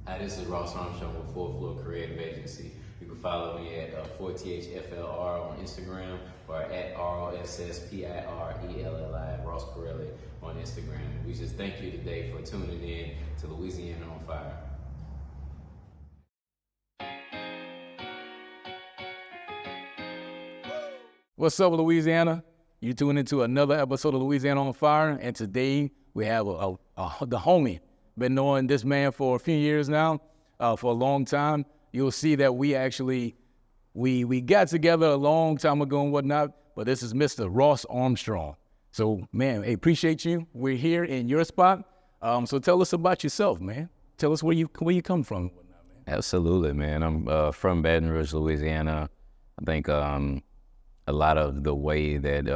Hi, this is Ross Armstrong with FLR Creative Agency. You can follow me at 4THFLR on Instagram or at ROSSPIRELLI, Ross Pirelli on Instagram. We just thank you today for tuning in to Louisiana On Fire. What's up, Louisiana? You tune into another episode of Louisiana On Fire, and today we have the homie. Been knowing this man for a few years now, for a long time. You'll see that we got together a long time ago and whatnot, but this is Mr. Ross Armstrong. So, man, hey, appreciate you. We're here in your spot. So tell us about yourself, man. Tell us where you come from and whatnot, man. Absolutely, man. I'm from Baton Rouge, Louisiana. I think a lot of the way that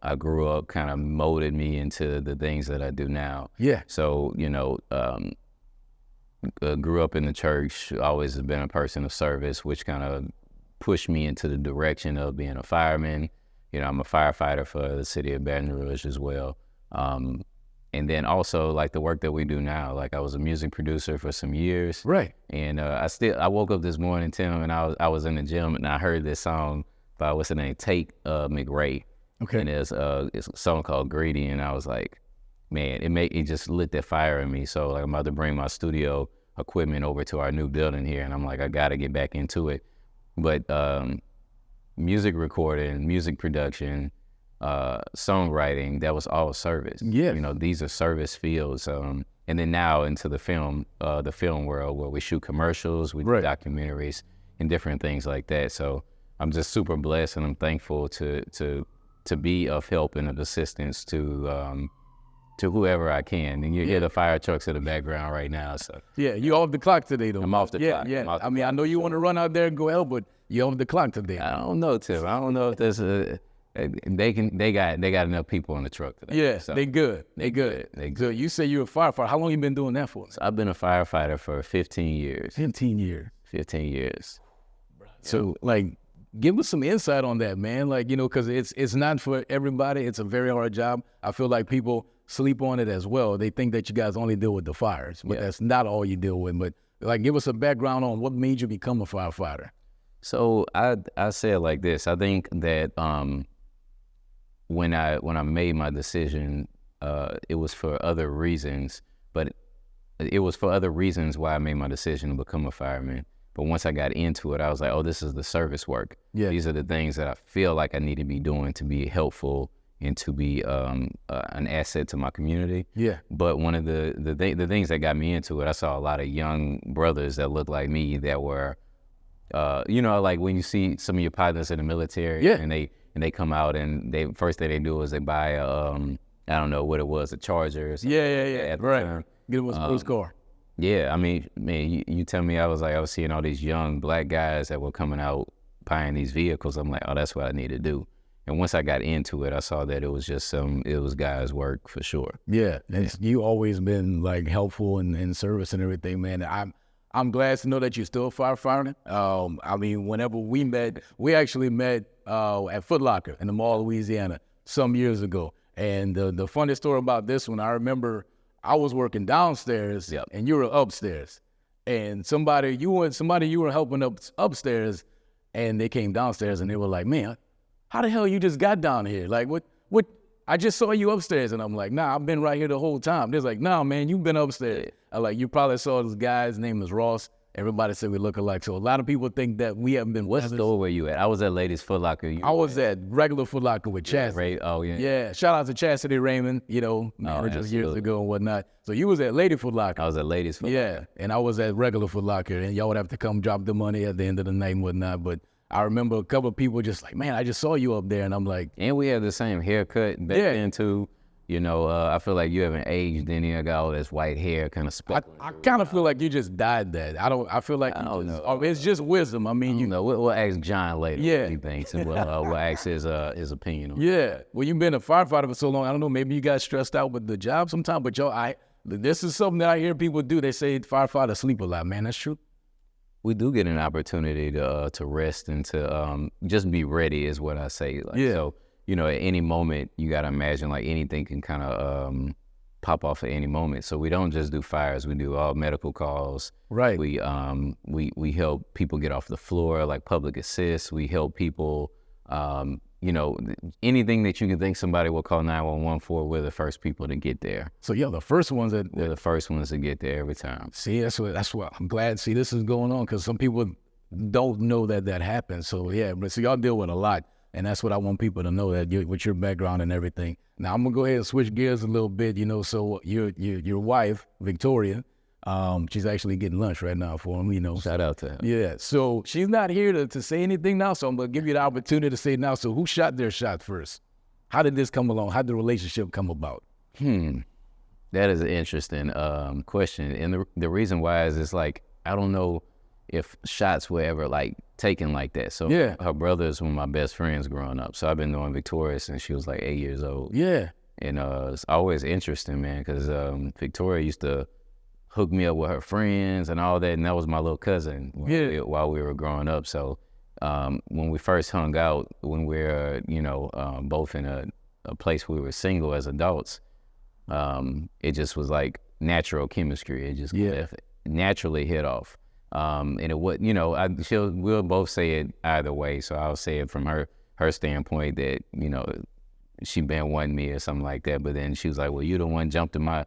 I grew up kind of molded me into the things that I do now. Yeah. So, grew up in the church, always have been a person of service, which kind of pushed me into the direction of being a fireman. I'm a firefighter for the city of Baton Rouge as well. And then also like the work that we do now, like I was a music producer for some years. Right. And I woke up this morning, Tim, and I was in the gym and I heard this song by, what's the name, Tate McRae. Okay. And it's a song called Greedy, and I was like, man, it just lit that fire in me. So like I'm about to bring my studio equipment over to our new building here, and I'm like, I gotta get back into it. But music recording, music production, songwriting, that was all service. Yeah. These are service fields. And then now into the film world where we shoot commercials, we do documentaries and different things like that. So I'm just super blessed, and I'm thankful to be of help and of assistance to whoever I can. And you hear the fire trucks in the background right now. So yeah, you off the clock today, though. I'm off the clock. Yeah. I mean, I know you want to run out there and go help, but you off the clock today. I don't know, Tim. I don't know if there's they got enough people on the truck today. Yeah, so they good. So you say you're a firefighter. How long you been doing that for? So I've been a firefighter for 15 years. 15 years. 15 years. So like, give us some insight on that, man. Like, because it's not for everybody. It's a very hard job. I feel like people sleep on it as well. They think that you guys only deal with the fires, but that's not all you deal with. But like, give us a background on what made you become a firefighter. So I say it like this. I think that when I made my decision, it was for other reasons, but it was for other reasons why I made my decision to become a fireman. But once I got into it, I was like, oh, this is the service work. Yeah. These are the things that I feel like I need to be doing to be helpful and to be an asset to my community. Yeah. But one of the things that got me into it, I saw a lot of young brothers that looked like me that were, like when you see some of your partners in the military, and they come out and first thing they do is they buy I don't know what it was, a Charger or something. Yeah. Right. Get him a sports car. Yeah, I mean, man, you tell me, I was seeing all these young black guys that were coming out buying these vehicles. I'm like, oh, that's what I need to do. And once I got into it, I saw that it was guys' work for sure. Yeah, you always been like helpful and service and everything, man. I'm glad to know that you're still a firefighter. I mean, whenever we actually met at Foot Locker in the Mall of Louisiana some years ago. And the funny story about this one, I remember I was working downstairs and you were upstairs, and somebody you were helping upstairs, and they came downstairs and they were like, man, how the hell you just got down here? Like what? I just saw you upstairs, and I'm like, nah, I've been right here the whole time. They're like, nah, man, you've been upstairs. I like, you probably saw this guy's name is Ross. Everybody said we look alike. So a lot of people think that we haven't been. What store were you at? I was at Ladies Foot Locker. I was at regular Foot Locker with Chastity. Oh, yeah. Yeah, shout out to Chastity Raymond, just years ago and whatnot. So you was at Lady Foot Locker. I was at Ladies Foot Locker. Yeah, and I was at regular Foot Locker, and y'all would have to come drop the money at the end of the night and whatnot. But I remember a couple of people just like, man, I just saw you up there, and I'm like. And we had the same haircut back then, too. I feel like you haven't aged any. I got all this white hair kind of speckling. I kind of feel like you just dyed that. I feel like it's just wisdom. I mean, you know. We'll ask John later. Yeah. What he thinks, and we'll ask his opinion on it. Yeah. Well, you've been a firefighter for so long. I don't know. Maybe you got stressed out with the job sometime. But this is something that I hear people do. They say firefighters sleep a lot. Man, that's true. We do get an opportunity to rest and to just be ready, is what I say. So, at any moment, you got to imagine like anything can kind of pop off at any moment. So we don't just do fires; we do all medical calls. Right. We help people get off the floor, like public assist. We help people, you know, anything that you can think somebody will call 911 for. We're the first people to get there. So yeah, the first ones We're the first ones to get there every time. See, that's what I'm glad. See, this is going on because some people don't know that happens. So yeah, but so y'all deal with a lot, and that's what I want people to know, that with your background and everything. Now I'm gonna go ahead and switch gears a little bit. You know, so your wife Victoria, she's actually getting lunch right now for him. You know, Shout out to her. yeah. So she's not here to say anything now. So I'm gonna give you the opportunity to say it now. So who shot their shot first? How did this come along? How did the relationship come about? That is an interesting question, and the reason why is it's like I don't know if shots were ever like taken like that. So yeah, her brothers were my best friends growing up. So I've been knowing Victoria since she was like 8 years old. Yeah, and it's always interesting, man, because Victoria used to hook me up with her friends and all that, and that was my little cousin while we were growing up. So when we first hung out, when we were both in a place where we were single as adults, it just was like natural chemistry. It just kind of naturally hit off. And it would, we'll both say it either way. So I'll say it from her standpoint that, she been wanting me or something like that. But then she was like, well, you the one jumped in my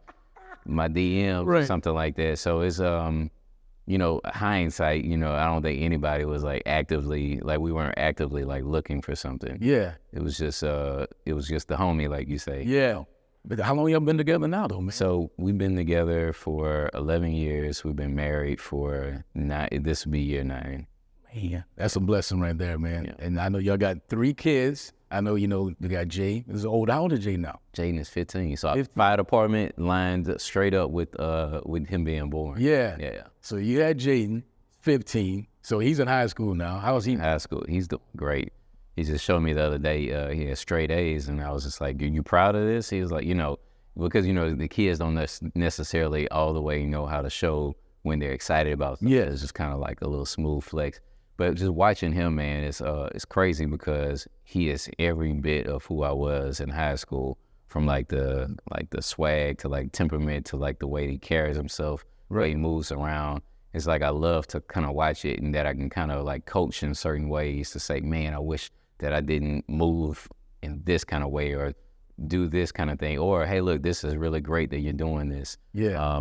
DM or something like that. So it's, hindsight, I don't think anybody was like actively, like we weren't actively like looking for something. Yeah. It was just the homie, like you say. Yeah. But how long y'all been together now, though, man? So we've been together for 11 years. We've been married for 9. This will be year 9. Man, that's a blessing right there, man. Yeah. And I know y'all got 3 kids. I know, you got Jay. How old is Jay now? Jaden is 15. So 15. Fire department lined straight up with him being born. Yeah. Yeah. So you had Jaden, 15. So he's in high school now. How's he? High school. He's doing great. He just showed me the other day he had straight A's, and I was just like, are you proud of this? He was like, because, the kids don't necessarily all the way know how to show when they're excited about something. Yeah. It's just kind of like a little smooth flex. But just watching him, man, it's crazy because he is every bit of who I was in high school, from like the swag to like temperament to like the way he carries himself, the way he moves around. It's like I love to kind of watch it, and that I can kind of like coach in certain ways to say, man, I wish that I didn't move in this kind of way or do this kind of thing. Or, hey, look, this is really great that you're doing this. Yeah.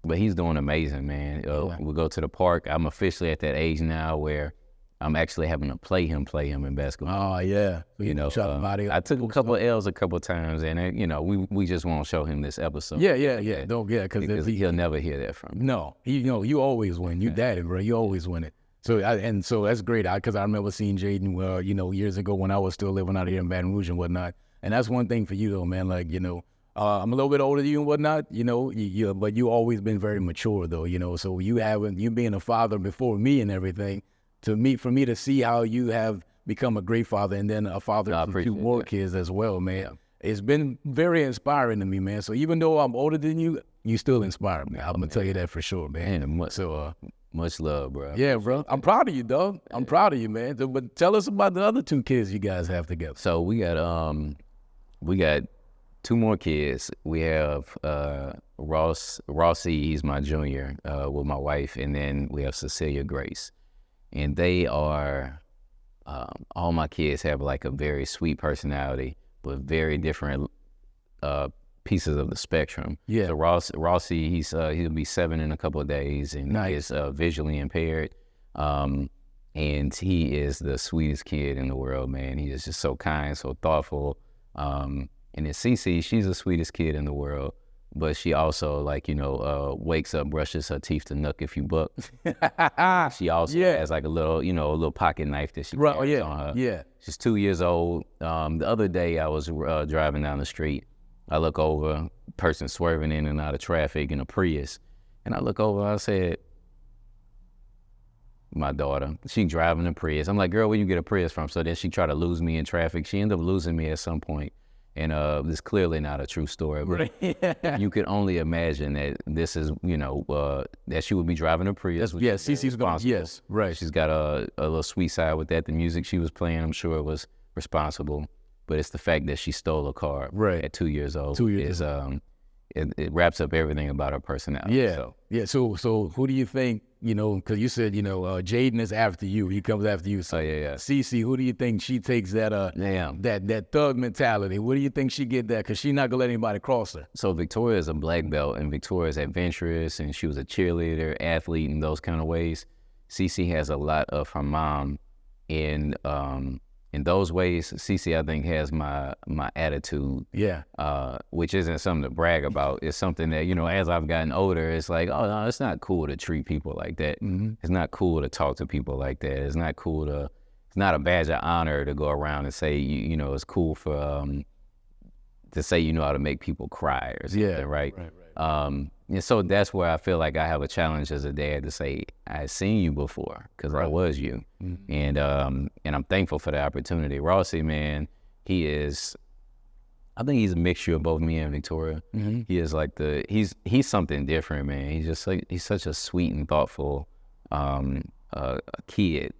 But he's doing amazing, man. We go to the park. I'm officially at that age now where I'm actually having to play him in basketball. Oh, yeah. I took a couple of L's a couple of times, and, we just won't show him this episode. Yeah. Don't, because he'll never hear that from me. No, you always win. You daddy, bro. You always win it. So that's great, because I remember seeing Jaden, years ago when I was still living out here in Baton Rouge and whatnot. And that's one thing for you, though, man. Like, I'm a little bit older than you and whatnot, but you always been very mature, though, So you being a father before me and everything, for me to see how you have become a great father and then a father to 2 more kids as well, man. Yeah. It's been very inspiring to me, man. So even though I'm older than you, you still inspire me. I'm gonna tell you that for sure, man. Much love, bro. Yeah, bro. I'm proud of you, dog. I'm proud of you, man. But tell us about the other 2 kids you guys have together. So we got 2 more kids. We have Rossi, he's my junior, with my wife, and then we have Cecilia Grace. And they are, all my kids have like a very sweet personality, but very different pieces of the spectrum. Yeah. So Rossi, he'll be 7 in a couple of days, and he is visually impaired. And he is the sweetest kid in the world, man. He is just so kind, so thoughtful. And then Cece, she's the sweetest kid in the world, but she also wakes up, brushes her teeth to Nook if you buck. She also has like a little pocket knife that she carries on her. Yeah. She's 2 years old. The other day I was driving down the street. I look over, person swerving in and out of traffic in a Prius. And I look over, I said, my daughter, she driving a Prius. I'm like, girl, where you get a Prius from? So then she tried to lose me in traffic. She ended up losing me at some point. And this is clearly not a true story, but you could only imagine that this is, that she would be driving a Prius. Cece's responsible. Yes, right. She's got a little sweet side with that. The music she was playing, I'm sure, was responsible. But it's the fact that she stole a car at 2 years old. it wraps up everything about her personality. Yeah. Yeah. So who do you think, because you said, Jaden is after you. He comes after you. So yeah. Cece, who do you think she takes that that thug mentality? Where do you think she get that? Because she's not going to let anybody cross her. So Victoria is a black belt, and Victoria is adventurous, and she was a cheerleader, athlete in those kind of ways. Cece has a lot of her mom in those ways. Cece, I think, has my attitude. Yeah. Which isn't something to brag about. It's something that, as I've gotten older, it's like, oh, no, it's not cool to treat people like that. Mm-hmm. It's not cool to talk to people like that. It's not cool it's not a badge of honor to go around and say, it's cool for, to say you know how to make people cry or something, right? And so that's where I feel like I have a challenge as a dad to say, I've seen you before, because I was you. Mm-hmm. And I'm thankful for the opportunity. Rossi, man, I think he's a mixture of both me and Victoria. Mm-hmm. He is like he's something different, man. He's such a sweet and thoughtful kid.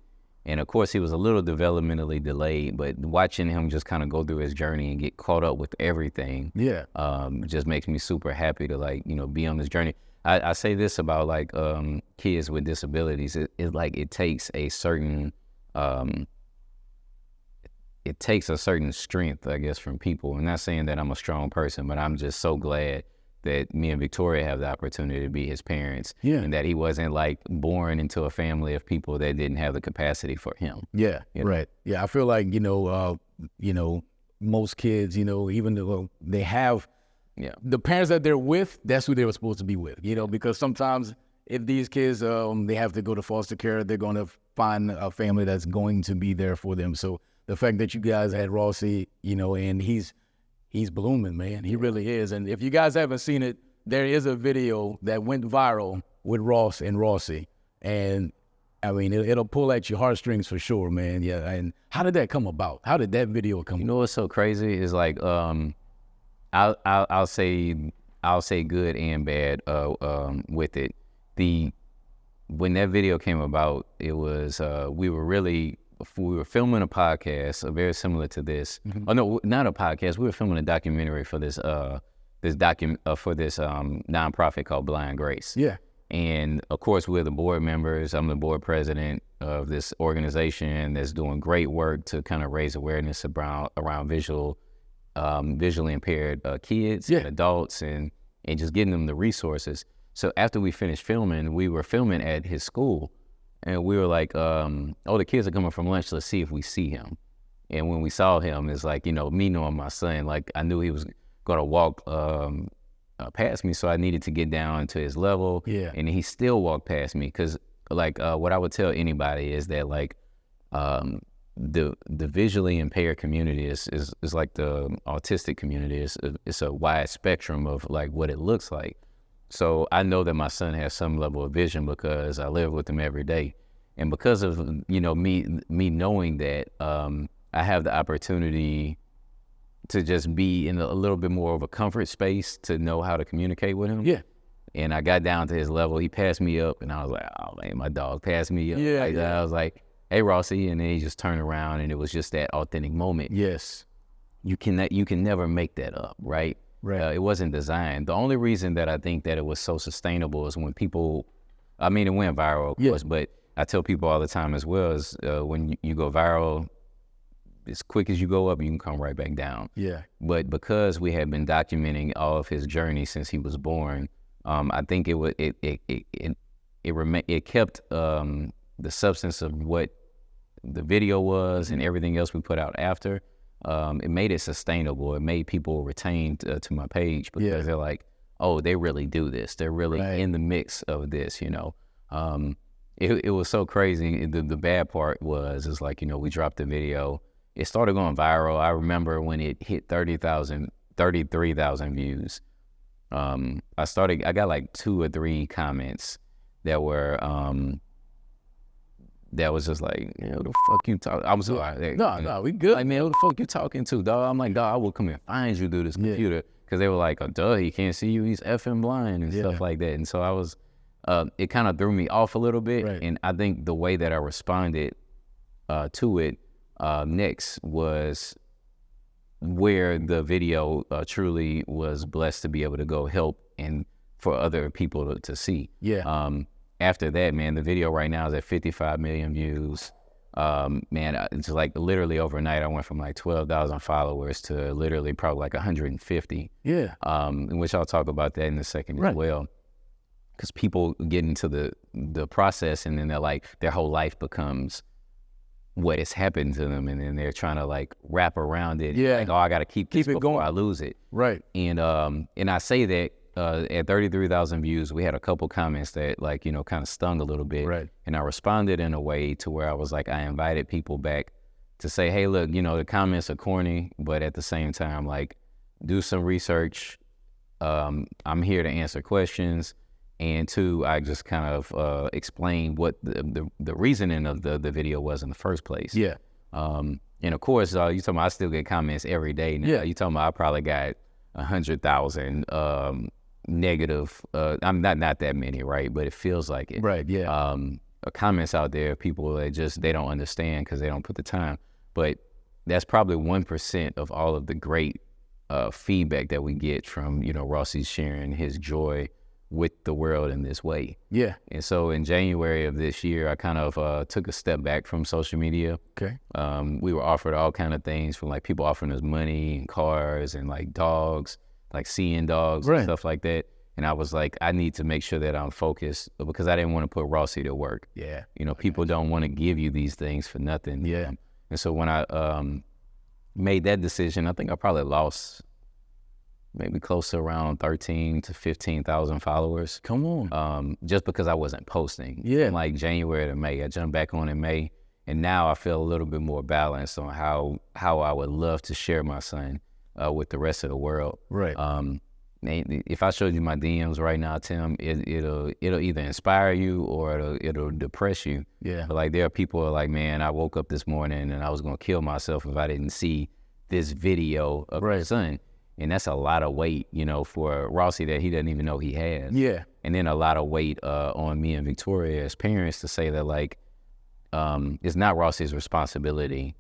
And of course, he was a little developmentally delayed, but watching him just kind of go through his journey and get caught up with everything, just makes me super happy to be on this journey. I say this about kids with disabilities. It takes a certain strength, I guess, from people. I'm not saying that I'm a strong person, but I'm just so glad that me and Victoria have the opportunity to be his parents, and that he wasn't born into a family of people that didn't have the capacity for him. Yeah, right. Yeah, I feel like most kids, even though they have the parents that they're with, that's who they were supposed to be with. Because sometimes if these kids they have to go to foster care, they're going to find a family that's going to be there for them. So the fact that you guys had Rossi, and he's blooming, man. He really is. And if you guys haven't seen it, there is a video that went viral with Ross and Rossi. And I mean, it'll pull at your heartstrings for sure, man. Yeah. And how did that come about? How did that video come about? What's so crazy is I'll say good and bad with it. When that video came about, it was we were filming a podcast very similar to this. Mm-hmm. Oh no, not a podcast. We were filming a documentary for this nonprofit called Blind Grace. Yeah. And of course, we're the board members. I'm the board president of this organization that's doing great work to kind of raise awareness around visually impaired kids and adults, and just getting them the resources. So after we finished filming, we were filming at his school. And we were like, the kids are coming from lunch. Let's see if we see him. And when we saw him, it's me knowing my son, I knew he was going to walk past me. So I needed to get down to his level. Yeah. And he still walked past me. Because, what I would tell anybody is that, the visually impaired community is like the autistic community. It's a wide spectrum of, what it looks like. So I know that my son has some level of vision because I live with him every day. And because of, me knowing that, I have the opportunity to just be in a little bit more of a comfort space to know how to communicate with him. Yeah. And I got down to his level. He passed me up, and I was like, oh, man, my dog passed me up. Yeah. I was like, hey, Rossi. And then he just turned around, and it was just that authentic moment. Yes. You can never make that up, right? Right. It wasn't designed. The only reason that I think that it was so sustainable is when people, it went viral, of course, but I tell people all the time as well is when you go viral, as quick as you go up, you can come right back down. Yeah. But because we had been documenting all of his journey since he was born, I think it kept the substance of what the video was and everything else we put out after. It made it sustainable. It made people retain to my page because they're like, oh, they really do this. They're really in the mix of this, It was so crazy. The bad part was, we dropped the video. It started going viral. I remember when it hit 33,000 views. I got 2 or 3 comments that were, that was just like, who the fuck you talking? I'm sorry. No, we good. Man, who the fuck you talking to, dog? I'm like, dog, I will come and find you through this computer. Because they were like, oh, duh, he can't see you. He's effing blind and stuff like that. And so I was, it kind of threw me off a little bit. Right. And I think the way that I responded to it next was where the video truly was blessed to be able to go help and for other people to see. Yeah. After that, man, the video right now is at 55 million views. Man, it's like literally overnight, I went from like 12,000 followers to literally probably like 150. Yeah. Which I'll talk about that in a second as well. Because people get into the process and then they're like, their whole life becomes what has happened to them, and then they're trying to like wrap around it. Yeah. Like, oh, I got to keep this it before going. I lose it. Right. And I say that at 33,000 views, we had a couple comments that like, you know, kind of stung a little bit. Right. And I responded in a way to where I was like, I invited people back to say, hey, look, you know, the comments are corny, but at the same time, like, do some research. I'm here to answer questions. And two, I just kind of explained what the reasoning of the video was in the first place. Yeah. And of course, you talking about I still get comments every day now. Yeah. You talking about I probably got 100,000 negative. I'm not that many, right? But it feels like it. Right. Yeah. Comments out there, people that just they don't understand because they don't put the time. But that's probably 1% of all of the great feedback that we get from, you know, Rossi sharing his joy with the world in this way. Yeah. And so in January of this year, I kind of took a step back from social media. Okay. We were offered all kind of things from like people offering us money and cars and like dogs, like seeing dogs and stuff like that. And I was like, I need to make sure that I'm focused because I didn't want to put Rossi to work. Yeah. You know, people don't want to give you these things for nothing. Yeah. And so when I made that decision, I think I probably lost maybe close to around 13 to 15,000 followers. Come on. Just because I wasn't posting. Yeah. From like January to May. I jumped back on in May. And now I feel a little bit more balanced on how I would love to share my son with the rest of the world. Right. If I showed you my DMs right now, Tim, it'll either inspire you or it'll depress you. Yeah. But like there are people who are like, man, I woke up this morning and I was gonna kill myself if I didn't see this video of my son. And that's a lot of weight, you know, for Rossi that he doesn't even know he has. Yeah. And then a lot of weight on me and Victoria as parents to say that like, it's not Rossi's responsibility,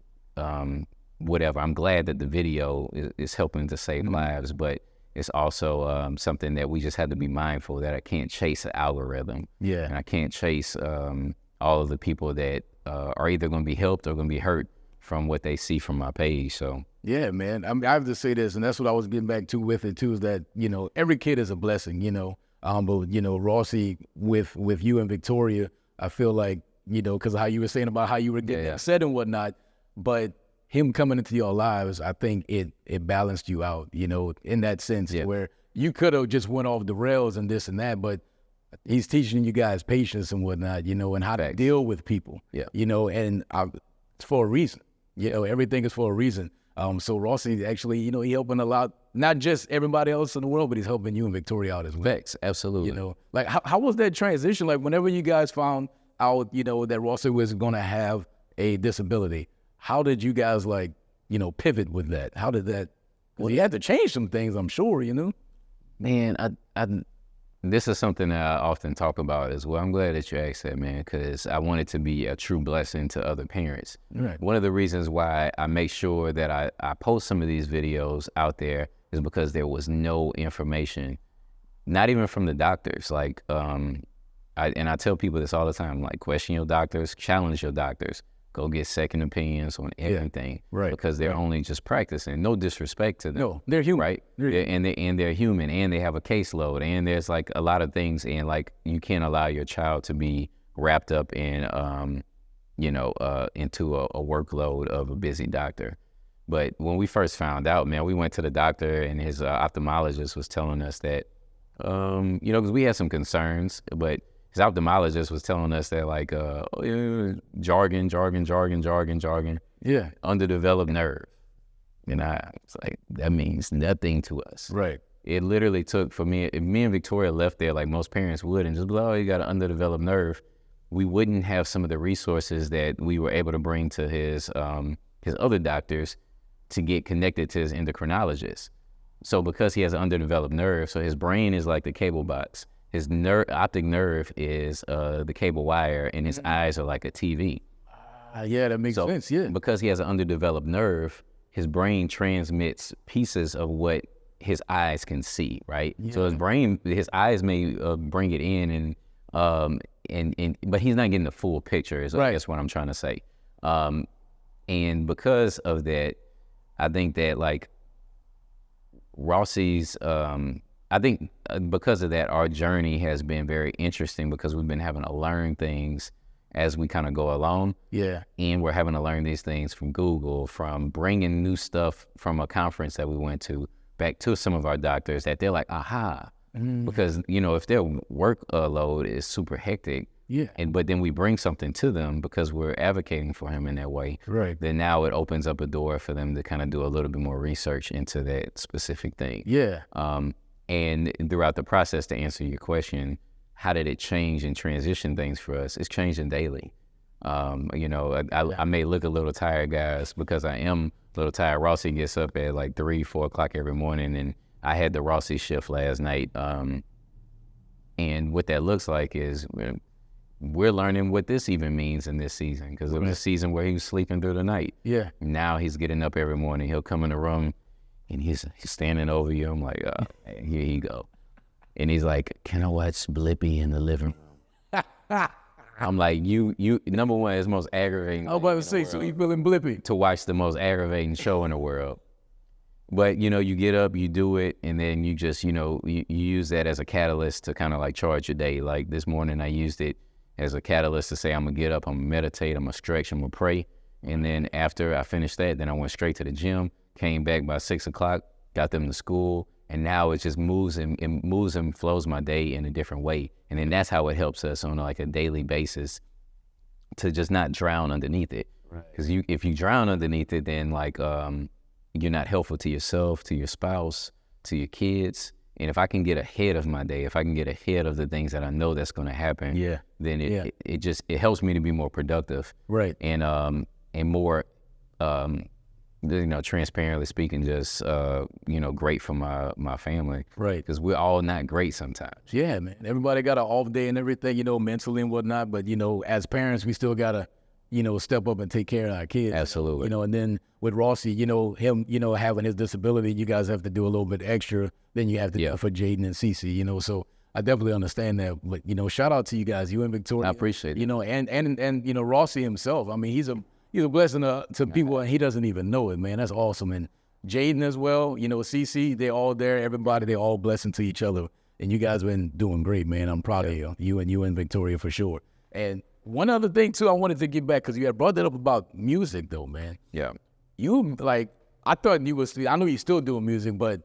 whatever. I'm glad that the video is helping to save lives, but it's also something that we just have to be mindful that I can't chase an algorithm. Yeah. And I can't chase all of the people that are either going to be helped or going to be hurt from what they see from my page. So yeah, man. I mean, I have to say this, and that's what I was getting back to with it too, is that, you know, every kid is a blessing, you know. But you know, Rossi with you and Victoria, I feel like, you know, because of how you were saying about how you were getting upset and whatnot, but him coming into your lives, I think it balanced you out, you know, in that sense where you could have just went off the rails and this and that, but he's teaching you guys patience and whatnot, you know, and how to deal with people, you know, and it's for a reason, you know, everything is for a reason. So Rossi actually, you know, he helping a lot, not just everybody else in the world, but he's helping you and Victoria out as well. Vex, absolutely. You know, like how was that transition? Like whenever you guys found out, you know, that Rossi was going to have a disability, how did you guys like, you know, pivot with that? How did that, well, you had to change some things, I'm sure, you know? Man, this is something that I often talk about as well. I'm glad that you asked that, man, because I want it to be a true blessing to other parents. Right. One of the reasons why I make sure that I post some of these videos out there is because there was no information, not even from the doctors. Like, I tell people this all the time, like, question your doctors, challenge your doctors. Go get second opinions on everything, because they're only just practicing. No disrespect to them. No, they're human, right? And they're human, and they have a caseload, and there's like a lot of things, and like you can't allow your child to be wrapped up in, into a workload of a busy doctor. But when we first found out, man, we went to the doctor, and his ophthalmologist was telling us that, because we had some concerns, but his ophthalmologist was telling us that like, jargon, underdeveloped nerve. And I was like, that means nothing to us. Right. It literally took for me, if me and Victoria left there like most parents would and just be like, oh, you got an underdeveloped nerve, we wouldn't have some of the resources that we were able to bring to his other doctors to get connected to his endocrinologist. So because he has an underdeveloped nerve, so his brain is like the cable box. His optic nerve is the cable wire, and his eyes are like a TV. Yeah, that makes sense, yeah. Because he has an underdeveloped nerve, his brain transmits pieces of what his eyes can see, right? Yeah. So his eyes may bring it in, but he's not getting the full picture. Is I guess what I'm trying to say. And because of that, I think that like Rossi's, I think because of that, our journey has been very interesting because we've been having to learn things as we kind of go along. Yeah. And we're having to learn these things from Google, from bringing new stuff from a conference that we went to back to some of our doctors that they're like, aha. Because, you know, if their work load is super hectic, but then we bring something to them because we're advocating for him in that way, right? Then now it opens up a door for them to kind of do a little bit more research into that specific thing. Yeah. And throughout the process, to answer your question, how did it change and transition things for us? It's changing daily. You know, I may look a little tired, guys, because I am a little tired. Rossi gets up at like 3, 4 o'clock every morning, and I had the Rossi shift last night. And what that looks like is we're learning what this even means in this season, because it was a season where he was sleeping through the night. Yeah. Now he's getting up every morning. He'll come in the room, and he's standing over you. I'm like, here you go. And he's like, can I watch Blippi in the living room? I'm like, you, number one, it's the most aggravating. I was about to say, so you feeling Blippi? To watch the most aggravating show in the world. But, you know, you get up, you do it, and then you just, you know, you use that as a catalyst to kind of like charge your day. Like this morning, I used it as a catalyst to say, I'm going to get up, I'm going to meditate, I'm going to stretch, I'm going to pray. And then after I finished that, then I went straight to the gym, came back by 6 o'clock, got them to school. And now it just moves and flows my day in a different way. And then that's how it helps us on like a daily basis to just not drown underneath it. Because if you drown underneath it, then like you're not helpful to yourself, to your spouse, to your kids. And if I can get ahead of my day, if I can get ahead of the things that I know that's going to happen, then it helps me to be more productive. Right. And more you know, transparently speaking, just, you know, great for my family. Right. Because we're all not great sometimes. Yeah, man. Everybody got an off day and everything, you know, mentally and whatnot. But, you know, as parents, we still got to, you know, step up and take care of our kids. Absolutely. You know, and then with Rossi, you know, him, you know, having his disability, you guys have to do a little bit extra than you have to do for Jaden and Cece, you know. So I definitely understand that. But, you know, shout out to you guys, you and Victoria. I appreciate it. You know, and you know, Rossi himself, I mean, he's a blessing to people, and he doesn't even know it, man. That's awesome. And Jaden as well, you know, Cece, they're all there. Everybody, they're all blessing to each other. And you guys been doing great, man. I'm proud of you and Victoria for sure. And one other thing, too, I wanted to get back, because you had brought that up about music, though, man. Yeah. You, like, I thought you was, I know you're still doing music, but,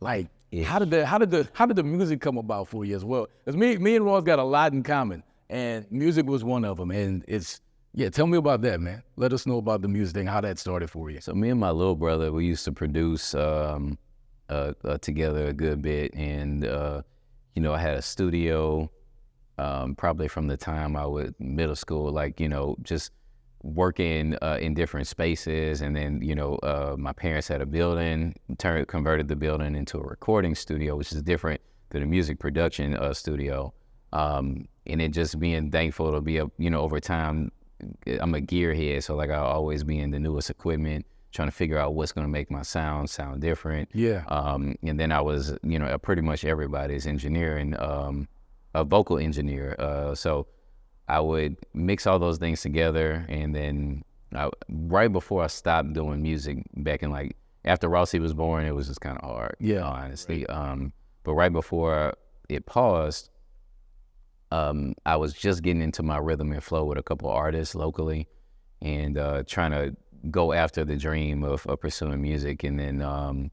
like, how did the music come about for you as well? Because me and Ross got a lot in common, and music was one of them. And it's, tell me about that, man. Let us know about the music thing, how that started for you. So me and my little brother, we used to produce together a good bit. And, you know, I had a studio probably from the time I was middle school, like, you know, just working in different spaces. And then, you know, my parents had a building, converted the building into a recording studio, which is different than a music production studio. And it just being thankful to be, you know, over time, I'm a gearhead, so like I'll always be in the newest equipment, trying to figure out what's going to make my sound different. Yeah. And then I was, you know, pretty much everybody's engineer and a vocal engineer. So I would mix all those things together, and then right before I stopped doing music, back in like after Rossi was born, it was just kind of hard. Yeah. Honestly. Right. But right before it paused, I was just getting into my rhythm and flow with a couple of artists locally, and trying to go after the dream of pursuing music. And then,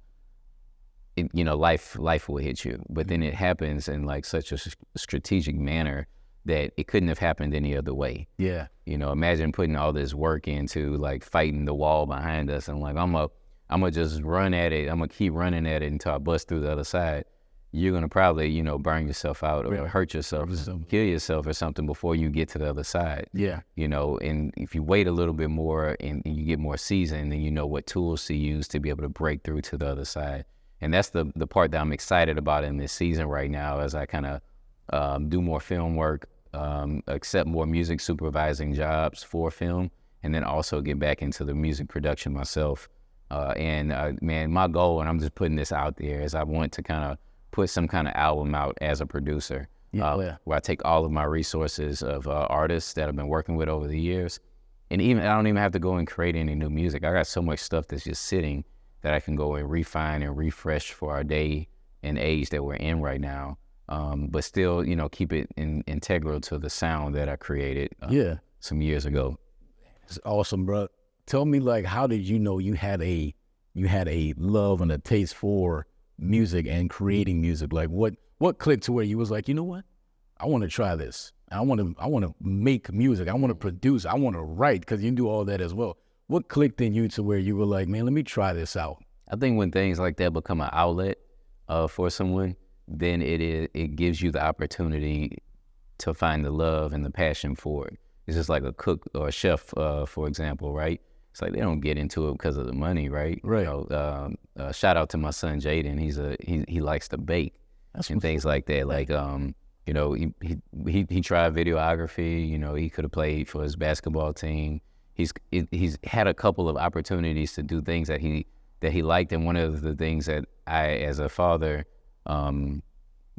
you know, life will hit you. But then it happens in like such a strategic manner that it couldn't have happened any other way. Yeah. You know, imagine putting all this work into like fighting the wall behind us, and like I'm gonna just run at it. I'm gonna keep running at it until I bust through the other side. You're going to probably, you know, burn yourself out or hurt yourself, kill yourself or something before you get to the other side. Yeah. You know, and if you wait a little bit more and you get more seasoned, then you know what tools to use to be able to break through to the other side. And that's the part that I'm excited about in this season right now, as I kind of do more film work, accept more music supervising jobs for film, and then also get back into the music production myself. Man, my goal, and I'm just putting this out there, is I want to kind of put some kind of album out as a producer, where I take all of my resources of artists that I've been working with over the years, and I don't even have to go and create any new music. I got so much stuff that's just sitting that I can go and refine and refresh for our day and age that we're in right now, but still, keep it integral to the sound that I created some years ago. It's awesome, bro. Tell me, like, how did you know you had a love and a taste for music and creating music? Like, what clicked to where you was like, you know what, I want to try this. I want to make music. I want to produce. I want to write, because you do all that as well. What clicked in you to where you were like, man, let me try this out? I think when things like that become an outlet for someone, then it gives you the opportunity to find the love and the passion for it. It's just like a cook or a chef, for example, right? It's like they don't get into it because of the money, right? Right. Shout out to my son Jaden. He likes to bake and things like that. Like he tried videography. He could have played for his basketball team. He's had a couple of opportunities to do things that he liked, and one of the things that I, as a father,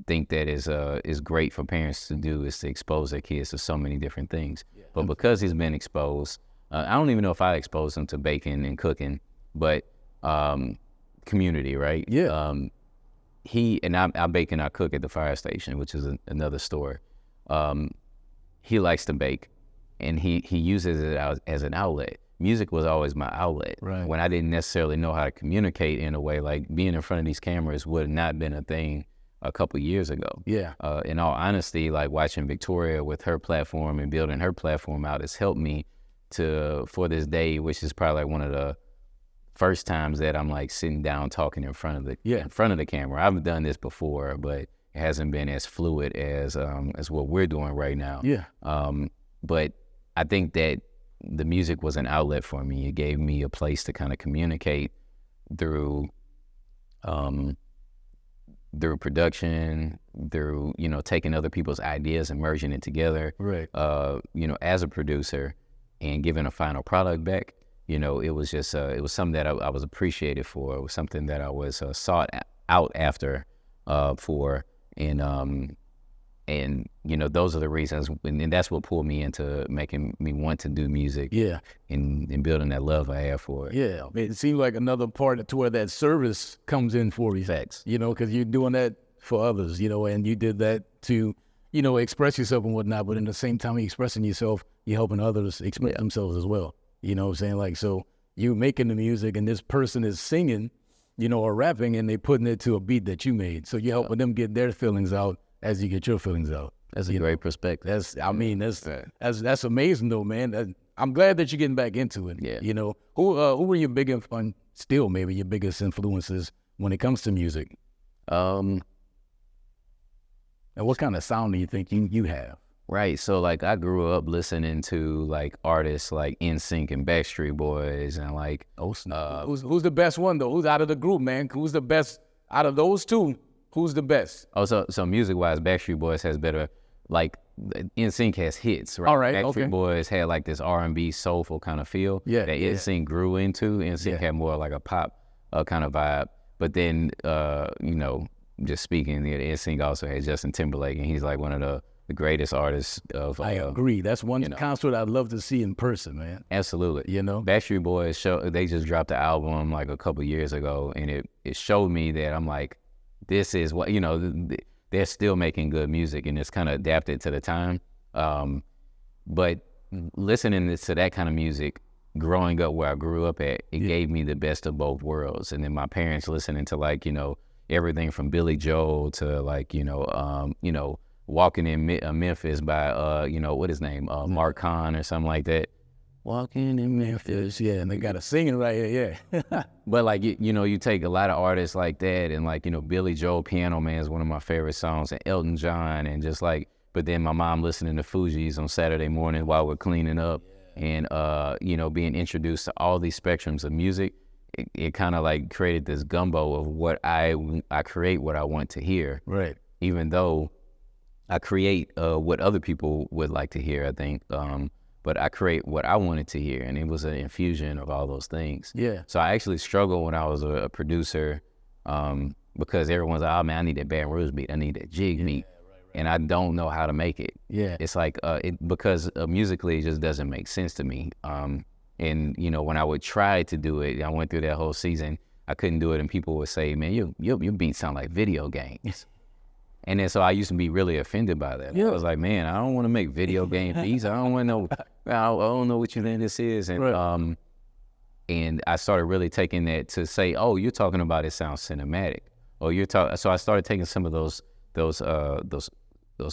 think that is great for parents to do is to expose their kids to so many different things. Yeah. But because he's been exposed, I don't even know if I exposed him to baking and cooking, but community, right? Yeah. I bake and I cook at the fire station, which is another store. He likes to bake, and he uses it as an outlet. Music was always my outlet. Right. When I didn't necessarily know how to communicate in a way, like being in front of these cameras would have not been a thing a couple years ago. Yeah. In all honesty, like watching Victoria with her platform and building her platform out has helped me for this day, which is probably like one of the first times that I'm like sitting down talking in front of the camera. I've done this before, but it hasn't been as fluid as what we're doing right now. Yeah. But I think that the music was an outlet for me. It gave me a place to kind of communicate through production, through taking other people's ideas and merging it together. Right. As a producer and giving a final product back. It was just it was something that I was appreciated for. It was something that I was sought out after for, and those are the reasons, and that's what pulled me into making me want to do music. Yeah. And building that love I have for it. Yeah, it seems like another part to where that service comes in for you. Facts. Because you're doing that for others, and you did that to, express yourself and whatnot, but in the same time you're expressing yourself, you're helping others express themselves as well. You know what I'm saying? Like, so you making the music and this person is singing, or rapping, and they putting it to a beat that you made. So you're helping them get their feelings out as you get your feelings out. That's a great perspective. That's amazing though, man. I'm glad that you're getting back into it. Yeah. Who were your biggest, still maybe your biggest influences when it comes to music? And what kind of sound do you think you have? Right. So like I grew up listening to like artists like NSYNC and Backstreet Boys and like who's the best one though? Who's out of the group, man? Who's the best out of those two? Who's the best? Oh, so music wise, Backstreet Boys has better, like NSYNC has hits, right? All right, Backstreet Boys had like this R&B soulful kind of feel that NSYNC grew into. NSYNC had more like a pop kind of vibe. But then, just speaking, NSYNC also had Justin Timberlake, and he's like one of the greatest artists of. I agree. That's one concert I'd love to see in person, man. Absolutely. Backstreet Boys they just dropped the album like a couple years ago, and it showed me that I'm like, this is what they're still making good music, and it's kind of adapted to the time. But listening to that kind of music, growing up where I grew up at, it gave me the best of both worlds. And then my parents listening to like everything from Billy Joel to like Walking in Memphis by what his name Mark Kahn or something like that. Walking in Memphis, and they got a singing right here, But like you take a lot of artists like that, and like Billy Joel, Piano Man is one of my favorite songs, and Elton John, and just like. But then my mom listening to Fugees on Saturday morning while we're cleaning up, and being introduced to all these spectrums of music, it kind of like created this gumbo of what I create what I want to hear. Right. Even though I create what other people would like to hear, I think. but I create what I wanted to hear, and it was an infusion of all those things. Yeah. So I actually struggled when I was a producer, because everyone's like, oh man, I need that Baton Rouge beat, I need that jig beat, and I don't know how to make it. Yeah. It's like because musically it just doesn't make sense to me. And you know, when I would try to do it, I went through that whole season, I couldn't do it, and people would say, man, your beats sound like video games. And then so I used to be really offended by that. Yeah. I was like, man, I don't want to make video game beats. I don't want to know. I don't know what you think this is. And and I started really taking that to say, oh, you're talking about it sounds cinematic. Or you're talking. So I started taking some of those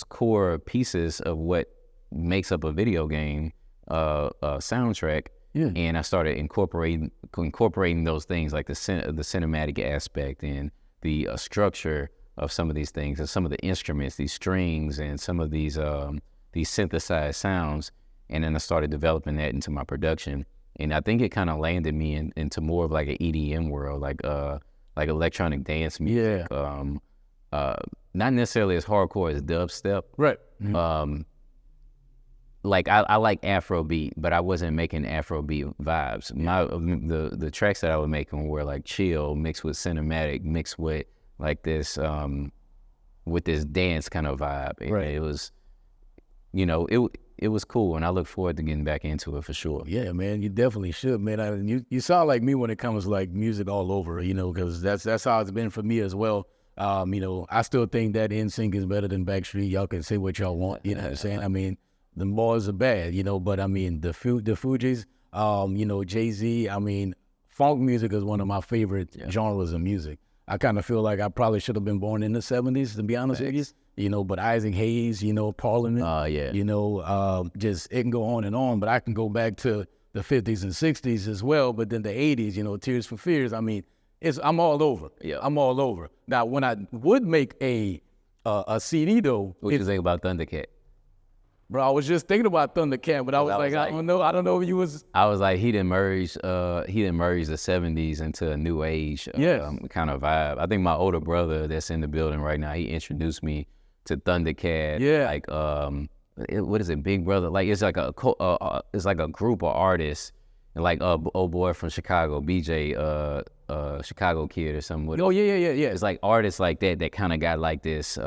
core pieces of what makes up a video game soundtrack. Yeah. And I started incorporating those things, like the cinematic aspect and the structure of some of these things, and some of the instruments, these strings, and some of these synthesized sounds. And then I started developing that into my production. And I think it kind of landed me into more of like an EDM world, like electronic dance music. Yeah. Not necessarily as hardcore as dubstep. Right. Mm-hmm. Like I like Afrobeat, but I wasn't making Afrobeat vibes. The tracks that I was making were like chill, mixed with cinematic, mixed with like this with this dance kind of vibe. Right. It was, you know, it was cool, and I look forward to getting back into it for sure. Yeah, man, you definitely should, man. You sound like me when it comes to like music all over, you know, because that's how it's been for me as well. You know, I still think that NSYNC is better than Backstreet. Y'all can say what y'all want, you know what I'm saying? I mean, the boys are bad, you know, but I mean, the Fugees, you know, Jay-Z, I mean, funk music is one of my favorite genres of music. I kind of feel like I probably should have been born in the 70s, to be honest with you. You know, but Isaac Hayes, you know, Parliament, you know, just it can go on, but I can go back to the 50s and 60s as well. But then the 80s, you know, Tears for Fears. I mean, I'm all over. Yeah, I'm all over. Now, when I would make a CD though, what you think about Thundercat? Bro, I was just thinking about Thundercat, but I was like, I don't know if you was. I was like, he didn't merge the 70s into a new age kind of vibe. I think my older brother that's in the building right now, he introduced me to Thundercat. Yeah. Like, what is it, Big Brother? Like, it's like a group of artists, and like old boy from Chicago, BJ, Chicago Kid or something. Oh yeah. It's like artists like that kind of got like this.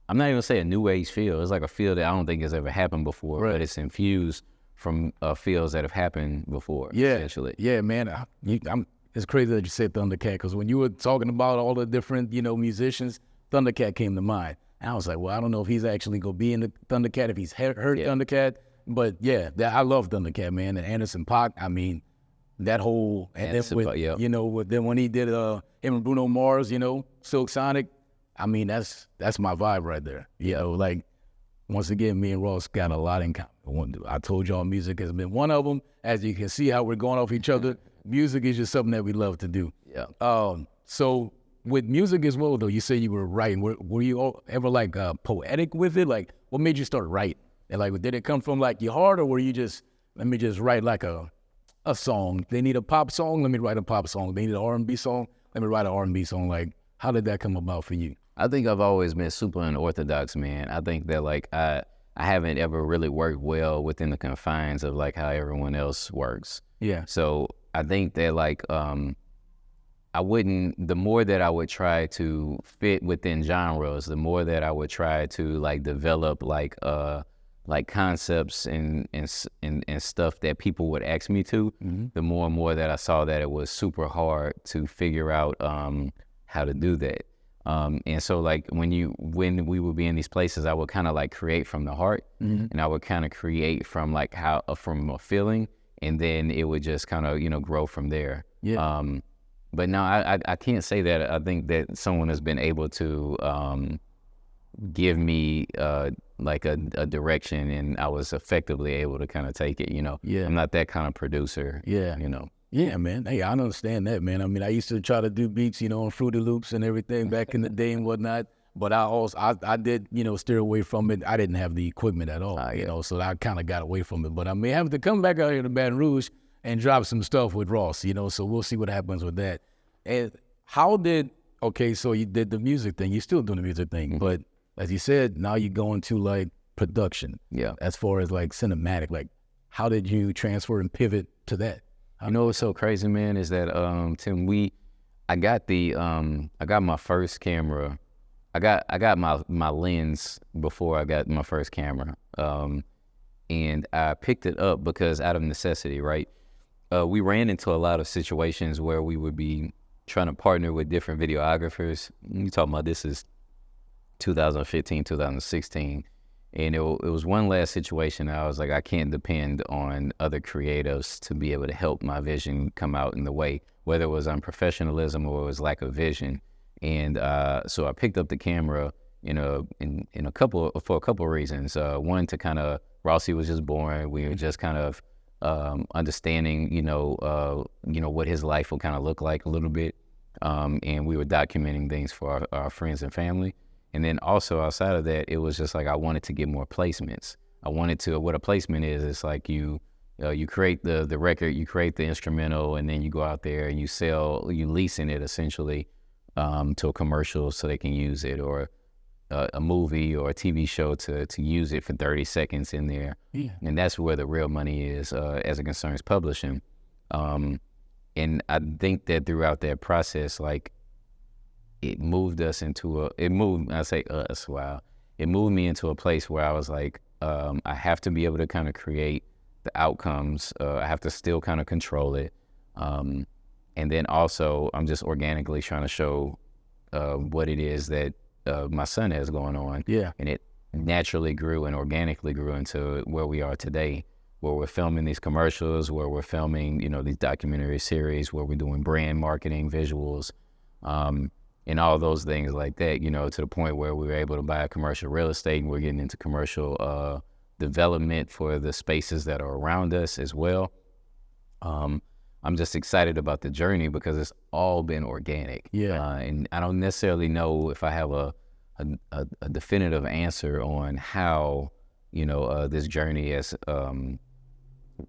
I'm not even gonna say a new age feel. It's like a feel that I don't think has ever happened before, but it's infused from feels that have happened before. Yeah, essentially. Yeah, man. It's crazy that you said Thundercat, because when you were talking about all the different, you know, musicians, Thundercat came to mind. And I was like, well, I don't know if he's actually gonna be in the Thundercat, if he's heard Thundercat, but yeah, I love Thundercat, man. And Anderson .Paak, I mean, that whole, and then with, you know, then when he did him and Bruno Mars, you know, Silk Sonic. I mean, that's my vibe right there. You know, like, once again, me and Ross got a lot in common. I told y'all music has been one of them. As you can see how we're going off each other, music is just something that we love to do. Yeah. So with music as well, though, you say you were writing. Were you ever like poetic with it? Like, what made you start writing? And like, did it come from like your heart, or were you just, let me just write like a song? They need a pop song, let me write a pop song. They need an R&B song, let me write an R&B song. Like, how did that come about for you? I think I've always been super unorthodox, man. I think that like I haven't ever really worked well within the confines of like how everyone else works. Yeah. So I think that like the more that I would try to fit within genres, the more that I would try to like develop like concepts and stuff that people would ask me to, the more and more that I saw that it was super hard to figure out how to do that. And so like when we would be in these places, I would kind of like create from the heart, and I would kind of create from like from a feeling, and then it would just kind of, you know, grow from there. Yeah. But no, I can't say that. I think that someone has been able to give me like a direction, and I was effectively able to kind of take it, you know. Yeah. I'm not that kind of producer. Yeah. You know. Yeah, man. Hey, I understand that, man. I mean, I used to try to do beats, you know, on Fruity Loops and everything back in the day and whatnot. But I did, you know, steer away from it. I didn't have the equipment at all, you know, so I kind of got away from it. But I may have to come back out here to Baton Rouge and drop some stuff with Ross, you know, so we'll see what happens with that. And so you did the music thing. You're still doing the music thing. But as you said, now you're going to like production. Yeah. As far as like cinematic, like how did you transfer and pivot to that? You know what's so crazy, man, is that Tim, I got my first camera. I got my lens before I got my first camera. And I picked it up because out of necessity, right? We ran into a lot of situations where we would be trying to partner with different videographers. You talking about this is 2015, 2016. And it was one last situation. I was like, I can't depend on other creatives to be able to help my vision come out in the way, whether it was unprofessionalism or it was lack of vision. And so I picked up the camera for a couple of reasons. One, to kind of, Rossi was just born. We were just kind of understanding, what his life will kind of look like a little bit. And we were documenting things for our friends and family. And then also outside of that, it was just like I wanted to get more placements. What a placement is, it's like you create the record, you create the instrumental, and then you go out there and you leasing it essentially to a commercial so they can use it, or a movie or a TV show to use it for 30 seconds in there. Yeah. And that's where the real money is as it concerns publishing. And I think that throughout that process, like, it moved me into a place where I was like, I have to be able to kind of create the outcomes. I have to still kind of control it. And then also I'm just organically trying to show what it is that my son has going on. Yeah. And it naturally grew and organically grew into where we are today, where we're filming these commercials, where we're filming, these documentary series, where we're doing brand marketing, visuals, and all those things like that, to the point where we were able to buy commercial real estate, and we're getting into commercial development for the spaces that are around us as well. I'm just excited about the journey because it's all been organic. Yeah. And I don't necessarily know if I have a definitive answer on how, this journey as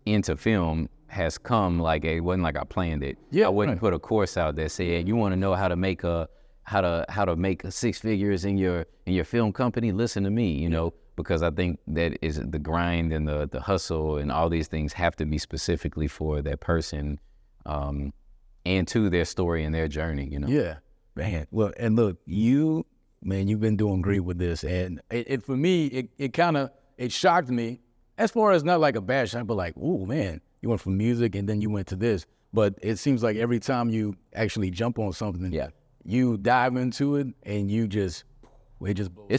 into film has come. Like, it wasn't like I planned it. Yeah, I wouldn't put a course out that said, you want to know how to make how to make 6 figures in your film company, listen to me, because I think that is the grind and the hustle and all these things have to be specifically for that person, and to their story and their journey, Yeah, man. Well, and look, you've been doing great with this, and it for me, it shocked me, as far as not like a bad shock, but like, oh man, you went from music and then you went to this. But it seems like every time you actually jump on something, yeah, you dive into it and it's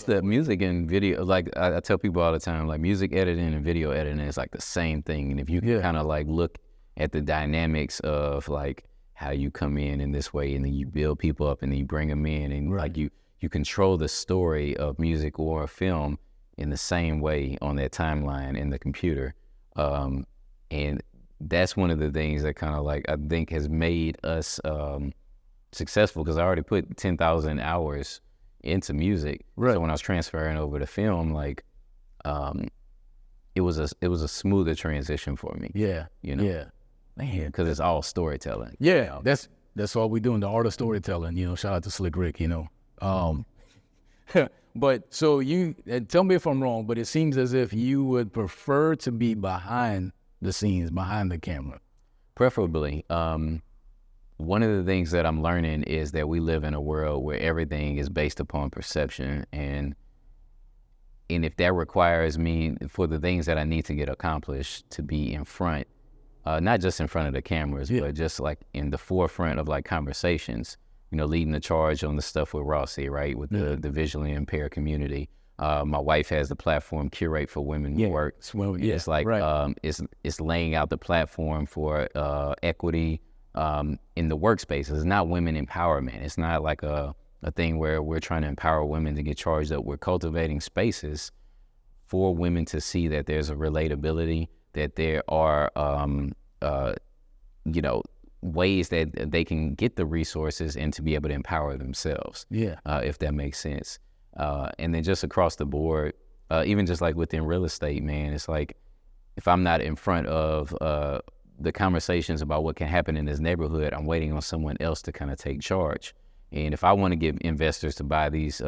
the music and video. Like I tell people all the time, like, music editing and video editing is like the same thing. And if you kind of like look at the dynamics of like how you come in this way, and then you build people up and then you bring them in, and like you control the story of music or a film in the same way on that timeline in the computer. And that's one of the things that kind of like I think has made us successful, because I already put 10,000 hours into music. Right. So when I was transferring over to film, like, it was a smoother transition for me. Yeah. Yeah. Man, because it's all storytelling. Yeah, that's all we doing, the art of storytelling. Shout out to Slick Rick. But so tell me if I'm wrong, but it seems as if you would prefer to be behind the scenes, behind the camera. Preferably. One of the things that I'm learning is that we live in a world where everything is based upon perception, and if that requires me, for the things that I need to get accomplished, to be in front, not just in front of the cameras, but just like in the forefront of like conversations, leading the charge on the stuff with Rossi, right, with the visually impaired community. My wife has the platform Curate for Women Who Work. It's like, it's laying out the platform for equity in the workspace. It's not women empowerment. It's not like a thing where we're trying to empower women to get charged up. We're cultivating spaces for women to see that there's a relatability, that there are, ways that they can get the resources and to be able to empower themselves. If that makes sense. And then just across the board, even just like within real estate, man, it's like, if I'm not in front of the conversations about what can happen in this neighborhood, I'm waiting on someone else to kind of take charge. And if I want to get investors to buy these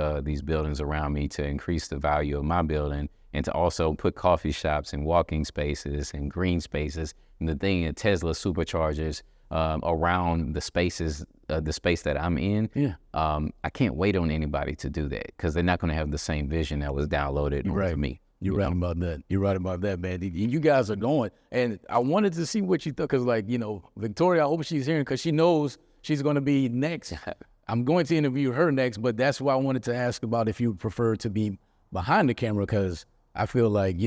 buildings around me to increase the value of my building, and to also put coffee shops and walking spaces and green spaces, and the thing that Tesla superchargers around the spaces, the space that I'm in, I can't wait on anybody to do that, because they're not going to have the same vision that was downloaded onto me. You're right about that. You're right about that, man. You guys are going, and I wanted to see what you thought, because, like, Victoria, I hope she's hearing, because she knows she's going to be next. I'm going to interview her next, but that's why I wanted to ask about if you prefer to be behind the camera, because I feel like,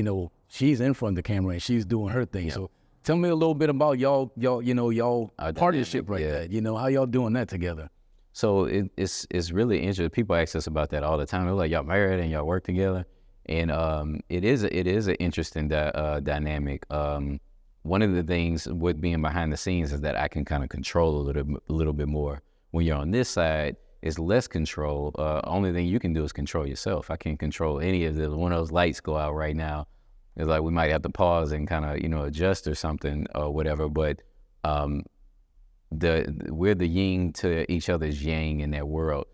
she's in front of the camera and she's doing her thing. So tell me a little bit about y'all partnership right there. How y'all doing that together? So it's really interesting. People ask us about that all the time. They're like, y'all married and y'all work together? And it is an interesting dynamic. One of the things with being behind the scenes is that I can kind of control a little bit more. When you're on this side, it's less control. Only thing you can do is control yourself. I can't control any of one of those lights go out right now. It's like we might have to pause and kind of adjust or something or whatever. But we're the yin to each other's yang in that world.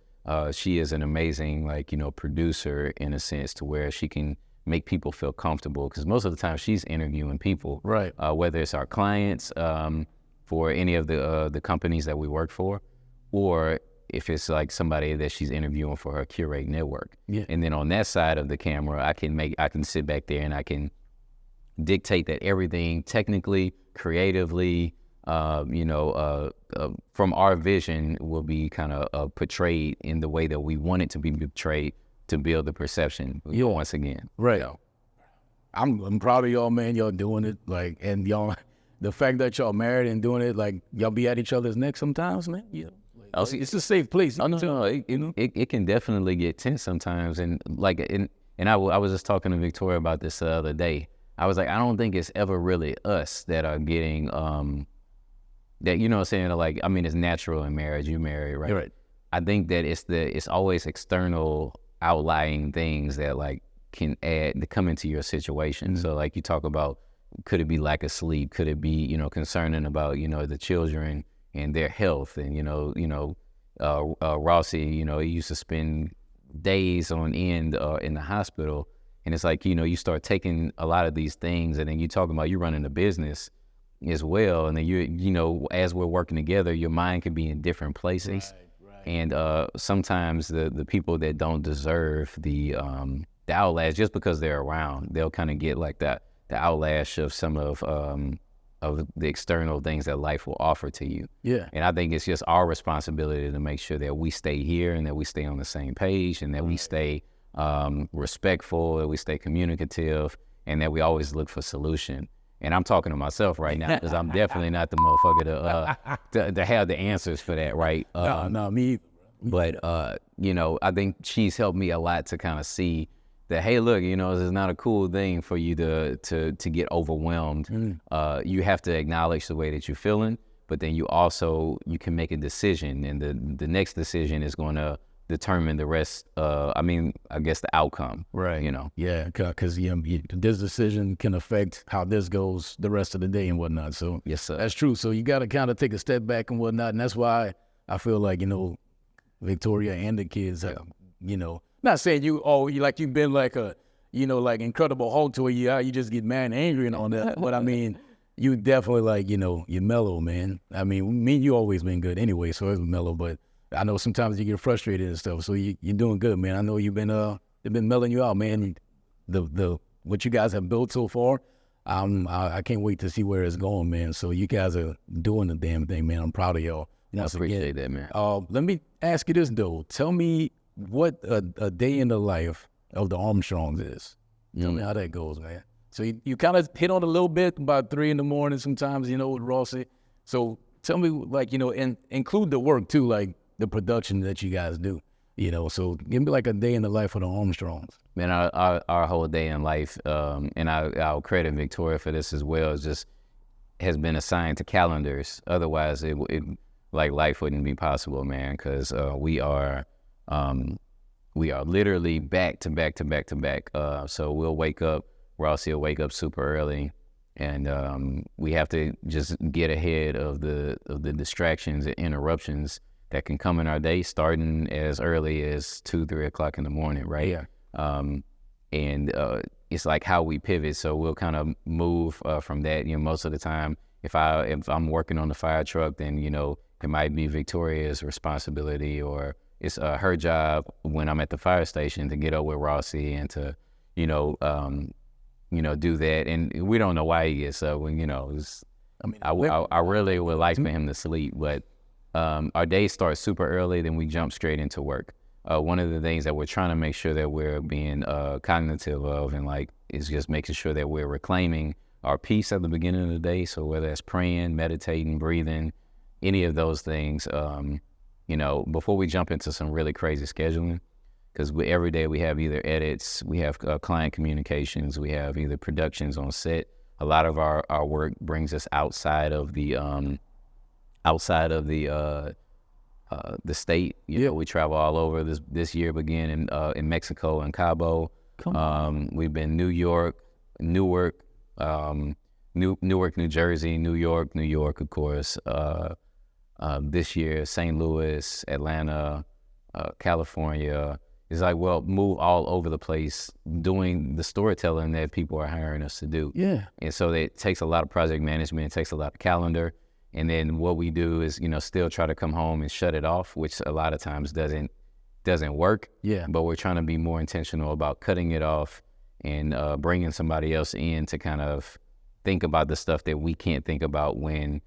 She is an amazing producer in a sense, to where she can make people feel comfortable, because most of the time she's interviewing people, right? Whether it's our clients for any of the companies that we work for, or if it's like somebody that she's interviewing for her Curate network. Yeah. And then on that side of the camera, I can sit back there and I can dictate that everything technically, creatively, from our vision will be kind of portrayed in the way that we want it to be portrayed, to build the perception once again. Right. I'm proud of y'all, man. Y'all doing it, and y'all, the fact that y'all married and doing it, y'all be at each other's neck sometimes, man. Yeah. It's a safe place. Oh, no, it can definitely get tense sometimes. And I was just talking to Victoria about this the other day. I was like, I don't think it's ever really us that are getting, that, what I'm saying? It's natural in marriage. You marry, right? Right. I think that it's always external outlying things that can add to come into your situation. Mm-hmm. So you talk about, could it be lack of sleep? Could it be, concerning about, the children and their health? And, Rossi, he used to spend days on end in the hospital. And it's you start taking a lot of these things, and then you talking about you running a business as well. And then as we're working together, your mind can be in different places. Right. And sometimes the people that don't deserve the outlash, just because they're around, they'll kind of get the outlash of some of the external things that life will offer to you. Yeah. And I think it's just our responsibility to make sure that we stay here, and that we stay on the same page, and that we stay respectful, that we stay communicative, and that we always look for solution. And I'm talking to myself right now, because I'm definitely not the motherfucker to have the answers for that, right? No, me. But I think she's helped me a lot to kind of see that, hey, look, it's not a cool thing for you to get overwhelmed. Mm. You have to acknowledge the way that you're feeling, but then you can make a decision, and the next decision is going to determine the rest. I guess the outcome. Right. Yeah, because this decision can affect how this goes the rest of the day and whatnot. So yes, sir. That's true. So you got to kind of take a step back and whatnot, and that's why I feel like Victoria and the kids, not saying you've been Incredible Hulk to where you just get mad and angry and all that, but you definitely you're mellow, man. Me and you always been good anyway, so it's mellow, but I know sometimes you get frustrated and stuff, so you're doing good, man. I know they've been melling you out, man. The what you guys have built so far, I can't wait to see where it's going, man. So you guys are doing the damn thing, man. I'm proud of y'all. I appreciate that, man. Let me ask you this, though. Tell me what a day in the life of the Armstrongs is. Tell me how that goes, man. So you kind of hit on a little bit about 3 a.m. sometimes, with Rossi. So tell me, and include the work too, the production that you guys do. So give me a day in the life of the Armstrongs. Man, our whole day in life, and I'll credit Victoria for this as well, has been assigned to calendars. Otherwise, life wouldn't be possible, man, because we are literally back to back to back to back. So we'll wake up, Rossi will wake up super early, and we have to just get ahead of the distractions and interruptions that can come in our day, starting as early as 2-3 o'clock in the morning, right? Yeah. And it's like how we pivot. So we'll kind of move from that. Most of the time, if I'm working on the fire truck, then it might be Victoria's responsibility, or it's her job when I'm at the fire station to get up with Rossi and to do that. And we don't know why he gets up when I really would like for him to sleep, but our day starts super early, then we jump straight into work. One of the things that we're trying to make sure that we're being cognitive of, and is just making sure that we're reclaiming our peace at the beginning of the day. So whether that's praying, meditating, breathing, any of those things, before we jump into some really crazy scheduling, because every day we have either edits, we have client communications, we have either productions on set. A lot of our work brings us outside of the state. We travel all over. This year began in Mexico and Cabo. We've been New York, Newark, New Jersey, New York, of course. This year, St. Louis, Atlanta, California. It's move all over the place doing the storytelling that people are hiring us to do. Yeah. And so it takes a lot of project management. It takes a lot of calendar. And then what we do is, still try to come home and shut it off, which a lot of times doesn't work. Yeah. But we're trying to be more intentional about cutting it off and bringing somebody else in to kind of think about the stuff that we can't think about when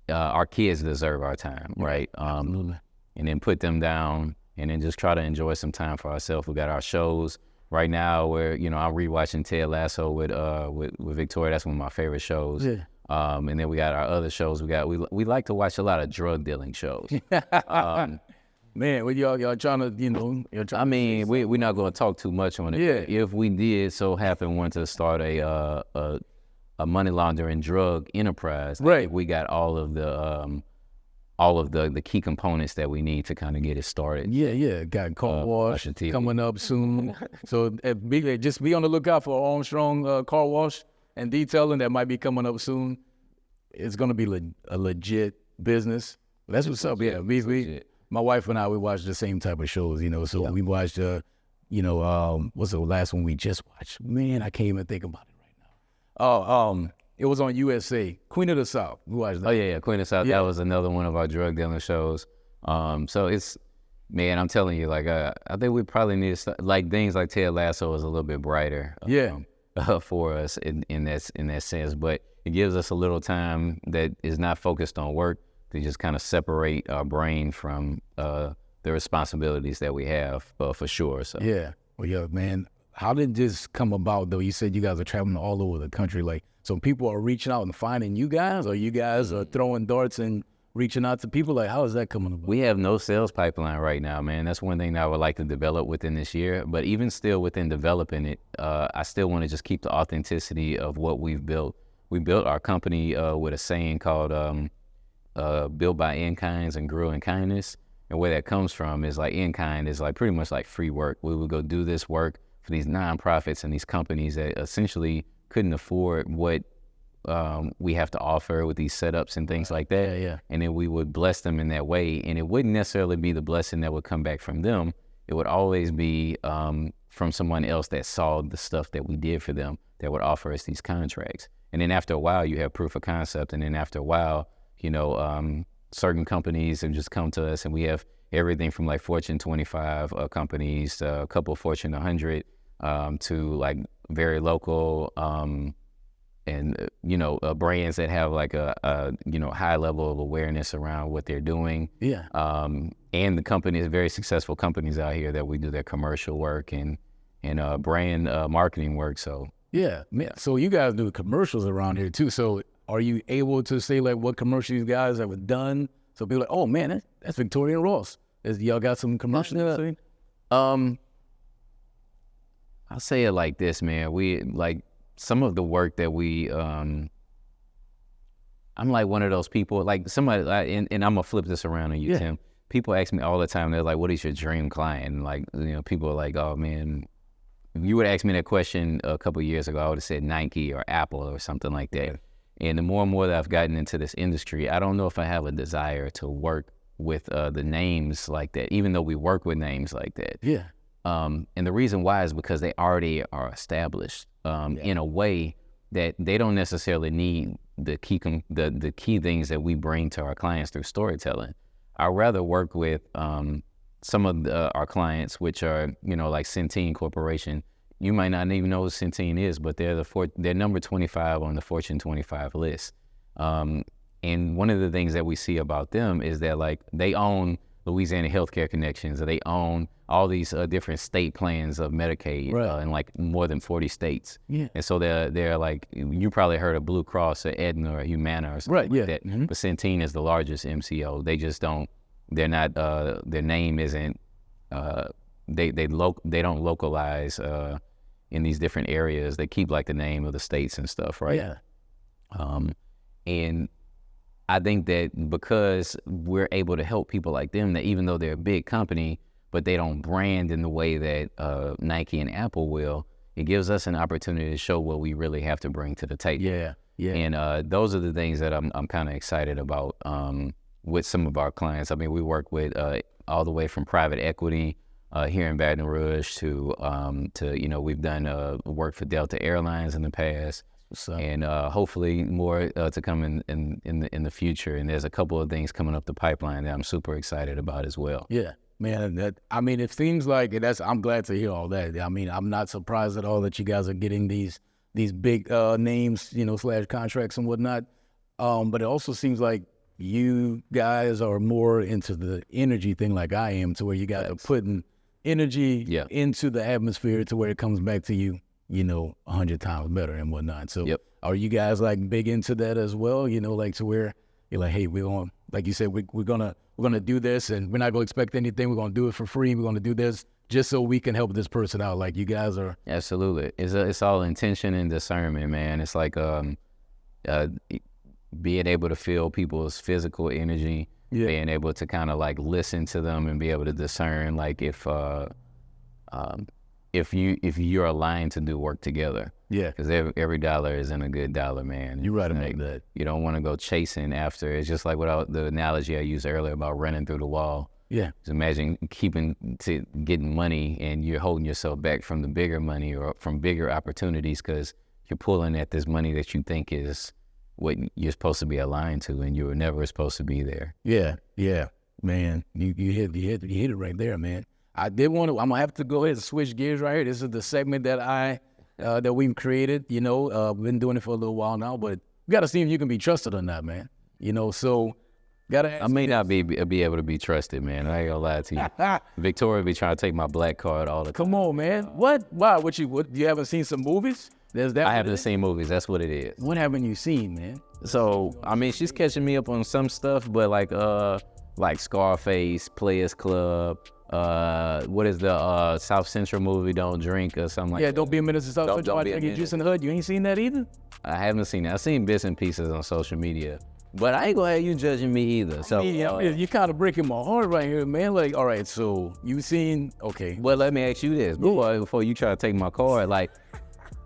our kids deserve our time, right? Absolutely. And then put them down and then just try to enjoy some time for ourselves. We got our shows right now where, I'm rewatching Ted Lasso with Victoria. That's one of my favorite shows. Yeah. And then we got our other shows. We like to watch a lot of drug dealing shows. Man, y'all trying to, we're not going to talk too much on it. Yeah. If we did so happen want to start a money laundering drug enterprise, right? We got all of the key components that we need to kind of get it started. Yeah. Got car wash coming up soon. So just be on the lookout for Armstrong car wash and detailing that might be coming up soon. It's going to be a legit business. That's what's up. Yeah, my wife and I, we watch the same type of shows, So we watched, what's the last one we just watched? Man, I can't even think about it right now. It was on USA, Queen of the South. We watched that. Oh yeah, Queen of the South. Yeah. That was another one of our drug dealing shows. So it's, man, I'm telling you, I think we probably need to start, things like Ted Lasso is a little bit brighter. For us in that sense, but it gives us a little time that is not focused on work to just kind of separate our brain from the responsibilities that we have for sure. So man, how did this come about though? You said you guys are traveling all over the country, so people are reaching out and finding you guys, or you guys are throwing darts and reaching out to people? How is that coming about? We have no sales pipeline right now, man. That's one thing that I would like to develop within this year. But even still within developing it, I still want to just keep the authenticity of what we've built. We built our company with a saying called built by in kinds and grew in kindness. And where that comes from is in kind is pretty much free work. We would go do this work for these nonprofits and these companies that essentially couldn't afford what we have to offer with these setups and things like that. Yeah. And then we would bless them in that way. And it wouldn't necessarily be the blessing that would come back from them. It would always be from someone else that saw the stuff that we did for them that would offer us these contracts. And then after a while, you have proof of concept. And then after a while, certain companies have just come to us, and we have everything from Fortune 25 companies, a couple of Fortune 100 to very local and brands that have a high level of awareness around what they're doing. Yeah. And the companies, very successful companies out here that we do their commercial work and brand marketing work. So yeah, man. So you guys do commercials around here too. So are you able to say what commercials you guys have done? So people oh man, that's Victoria Ross. Y'all got some commercials? I'll say it like this, man. We some of the work that we, I'm one of those people, somebody, and I'm gonna flip this around on you, Tim. People ask me all the time, they're like, what is your dream client? And people are like, oh man, if you would ask me that question a couple of years ago, I would have said Nike or Apple or something like that. And the more and more that I've gotten into this industry, I don't know if I have a desire to work the names like that, even though we work with names like that. Yeah. And the reason why is because they already are established in a way that they don't necessarily need the key things that we bring to our clients through storytelling. I'd rather work with some of our clients, which are, like Centene Corporation. You might not even know what Centene is, but they're number 25 on the Fortune 25 list. And one of the things that we see about them is that, like, they own Louisiana Healthcare Connections, or they own all these different state plans of Medicaid in like more than 40 states. Yeah. And so they're like, you probably heard of Blue Cross or Aetna or Humana or something like that. Mm-hmm. But Centene is the largest MCO. They just don't, they're not, their name isn't, they don't localize in these different areas. They keep like the name of the states and stuff, right? Yeah. And I think that because we're able to help people like them, that even though they're a big company, but they don't brand in the way that Nike and Apple will, it gives us an opportunity to show what we really have to bring to the table. Yeah, yeah. And those are the things that I'm kind of excited about with some of our clients. I mean, we work with all the way from private equity here in Baton Rouge to we've done work for Delta Airlines in the past. And hopefully more to come in the future. And there's a couple of things coming up the pipeline that I'm super excited about as well. Yeah, man. It seems like I'm glad to hear all that. I mean, I'm not surprised at all that you guys are getting these big names, / contracts and whatnot. But it also seems like you guys are more into the energy thing, like I am, to where you guys are putting energy into the atmosphere to where it comes back to you. 100 times better and whatnot. So are you guys like big into that as well? Like to where you're like, hey, we're going, like you said, we're gonna do this, and we're not gonna expect anything. We're gonna do it for free. We're gonna do this just so we can help this person out. Like you guys are. Absolutely. It's all intention and discernment, man. It's like being able to feel people's physical energy, being able to kind of like listen to them and be able to discern like if you're aligned to do work together. Yeah. Because every dollar isn't a good dollar, man. You're right about that. You don't want to go chasing after. It's just like the analogy I used earlier about running through the wall. Yeah. Just imagine getting money and you're holding yourself back from the bigger money or from bigger opportunities because you're pulling at this money that you think is what you're supposed to be aligned to, and you were never supposed to be there. Yeah. Yeah. Man, you hit it right there, man. I'm gonna have to go ahead and switch gears right here. This is the segment that that we've created. We've been doing it for a little while now, but we gotta see if you can be trusted or not, man. So gotta ask. I may not be able to be trusted, man. I ain't gonna lie to you. Victoria be trying to take my black card all the time. Come on, man. What? Why? You haven't seen some movies? I haven't seen movies. That's what it is. What haven't you seen, man? So I mean, she's catching me up on some stuff, but like Scarface, Players Club. What is the South Central movie, Don't Drink or something like that? Yeah, Don't Be a Menace to South Central. Don't Drink Juice in the Hood. You ain't seen that either? I haven't seen that. I've seen bits and pieces on social media. But I ain't gonna have you judging me either. So you're kind of breaking my heart right here, man. Like, all right, so you seen, okay. Well, let me ask you this. Before you try to take my card, like,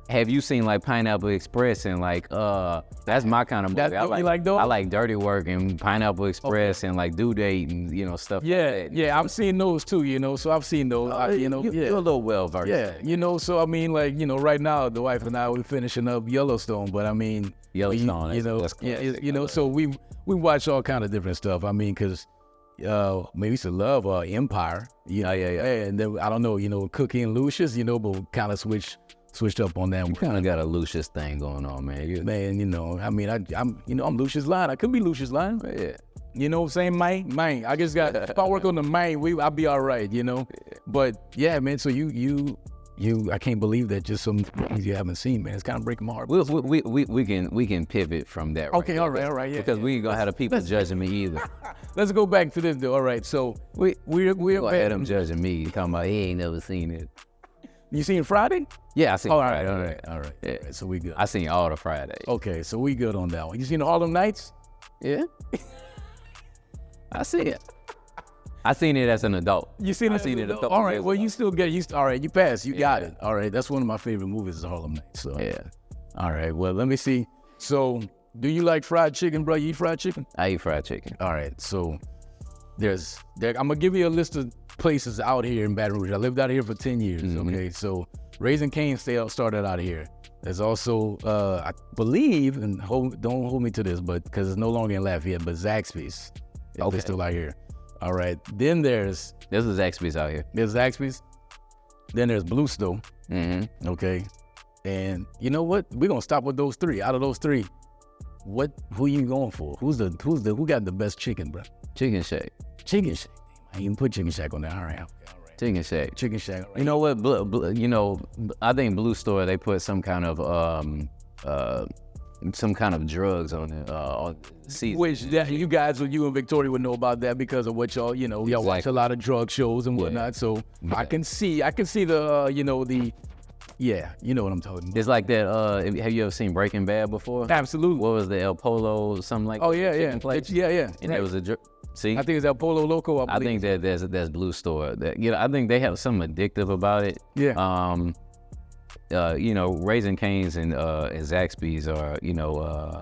have you seen like Pineapple Express and like that's my kind of movie. I like Dirty Work and Pineapple Express and like Due Date and stuff like that. Yeah, I've seen those too, so I've seen those. You're a little well versed. Yeah, so I mean like, right now the wife and I we're finishing up Yellowstone, but I mean Yellowstone, so we watch all kind of different stuff. I mean, cause we used to love Empire. Yeah. And then I don't know, Cookie and Lucius, but we kind of switched up on that. You kind of got a Lucius thing going on, man. I mean, I'm Lucius Line. I could be Lucius Line. Yeah. You know what I'm saying, man? I just got, if I work on the main, I'll be all right, But yeah, man, so you, I can't believe that just some things you haven't seen, man. It's kind of breaking my heart. We can pivot from that. Okay, all right, yeah. Because we ain't gonna have the people judging me either. Let's go back to this, though. All right, so we're go ahead, them judging me, talking about he ain't never seen it. You seen Friday? Yeah, I seen Friday. All right. Yeah. So we good. I seen all the Fridays. Okay, so we good on that one. You seen the Harlem Nights? Yeah. I see it. I seen it as an adult. You seen it? I seen it as an adult. All right. Well, you still get used. All right, you passed. You got it. All right. That's one of my favorite movies, is Harlem Nights. So yeah. All right. Well, let me see. So, do you like fried chicken, bro? You eat fried chicken? I eat fried chicken. All right. So, I'm gonna give you a list of places out here in Baton Rouge. I lived out here for 10 years. Okay, so Raising Cane's started out here. There's also, I believe, and don't hold me to this, but because it's no longer in Lafayette, but Zaxby's. If it's still out here. All right. Then there's a Zaxby's out here. There's Zaxby's. Then there's Blue Stove. Okay. And you know what? We're gonna stop with those three. Out of those three, who you going for? Who got the best chicken, bro? Chicken Shack. Chicken Shack. I even put Chicken Shack on there. All right. Chicken Shack. Chicken Shack. Right. You know what? I think Blue Store, they put some kind of drugs on it. On season. Which you and Victoria would know about that because of what y'all watch a lot of drug shows and whatnot. So I can see the. Yeah, you know what I'm talking about. It's like that. Have you ever seen Breaking Bad before? Absolutely. What was the El Polo, something like? Oh yeah. Place? Yeah. And there was see. I think it's El Polo Loco. I think that there's Blue Store. I think they have something addictive about it. Yeah. Raising Cane's and Zaxby's are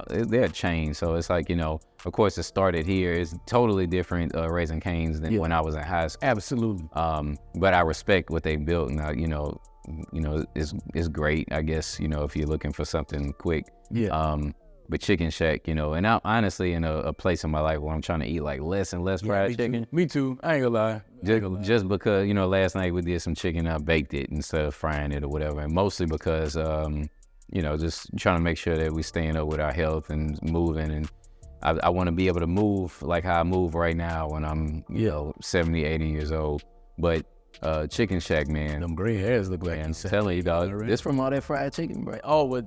they're a chain. So it's like of course it started here. It's totally different Raising Cane's than when I was in high school. Absolutely. But I respect what they built now. It's great, I guess, if you're looking for something quick. Yeah. But Chicken Shack, and I'm honestly in a place in my life where I'm trying to eat like less and less fried chicken. Me too. I ain't gonna lie. Just because, last night we did some chicken, I baked it instead of frying it or whatever. And mostly because, just trying to make sure that we staying up with our health and moving. And I want to be able to move like how I move right now when I'm, 70, 80 years old. But Chicken Shack, man. Them gray hairs look like. I'm telling you, dog. This from all that fried chicken, bro. Oh, well,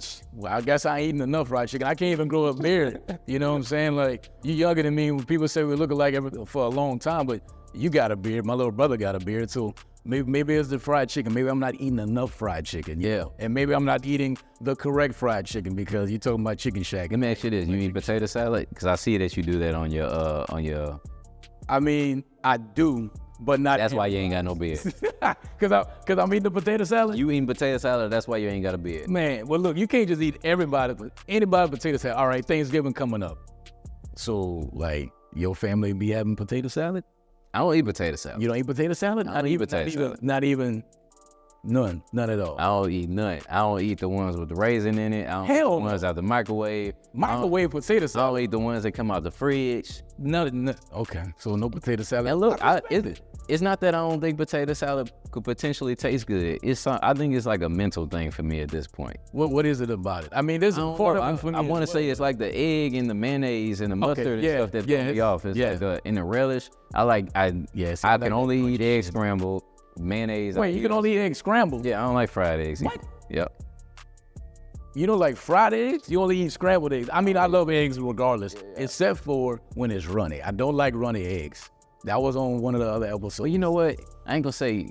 I guess I ain't eating enough fried chicken. I can't even grow a beard. You know what I'm saying? Like, you younger than me. When people say we look alike for a long time, but you got a beard. My little brother got a beard, so maybe it's the fried chicken. Maybe I'm not eating enough fried chicken. Yeah. And maybe I'm not eating the correct fried chicken because you're talking about Chicken Shack. Let me ask you this: you eat potato salad? Because I see that you do that on your. I mean, I do. But not. That's why you ain't got no beard. Cause I'm eating the potato salad. You eating potato salad? That's why you ain't got a beard. Man, well look, you can't just eat anybody potato salad. All right, Thanksgiving coming up. So like your family be having potato salad? I don't eat potato salad. You don't eat potato salad? I don't eat potato salad. Not even none at all. I don't eat none. I don't eat the ones with the raisin in it. I don't eat the ones out the microwave. Microwave potato salad. I don't eat the ones that come out the fridge. None. Okay, so no potato salad. And look, it's not that I don't think potato salad could potentially taste good. I think it's like a mental thing for me at this point. What is it about it? I mean, there's a part of it for me. I want to say it's like the egg and the mayonnaise and the mustard and stuff that throw me off. It's like in the relish. I can only eat egg scrambled, mayonnaise. Wait, you can only eat egg scrambled? Yeah, I don't like fried eggs. What? Yep. You don't like fried eggs? You only eat scrambled eggs? I mean, I love eggs regardless, except for when it's runny. I don't like runny eggs. That was on one of the other episodes. Well, you know what? I ain't gonna say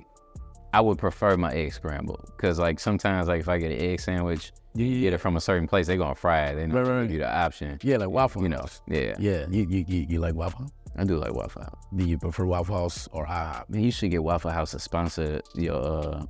I would prefer my egg scrambled because like sometimes like if I get an egg sandwich, get it from a certain place, they gonna fry it. They don't give you the option. Yeah, like Waffle House. Yeah. Yeah. You like Waffle House? I do like Waffle House. Do you prefer Waffle House or IHOP? Man, you should get Waffle House to sponsor your.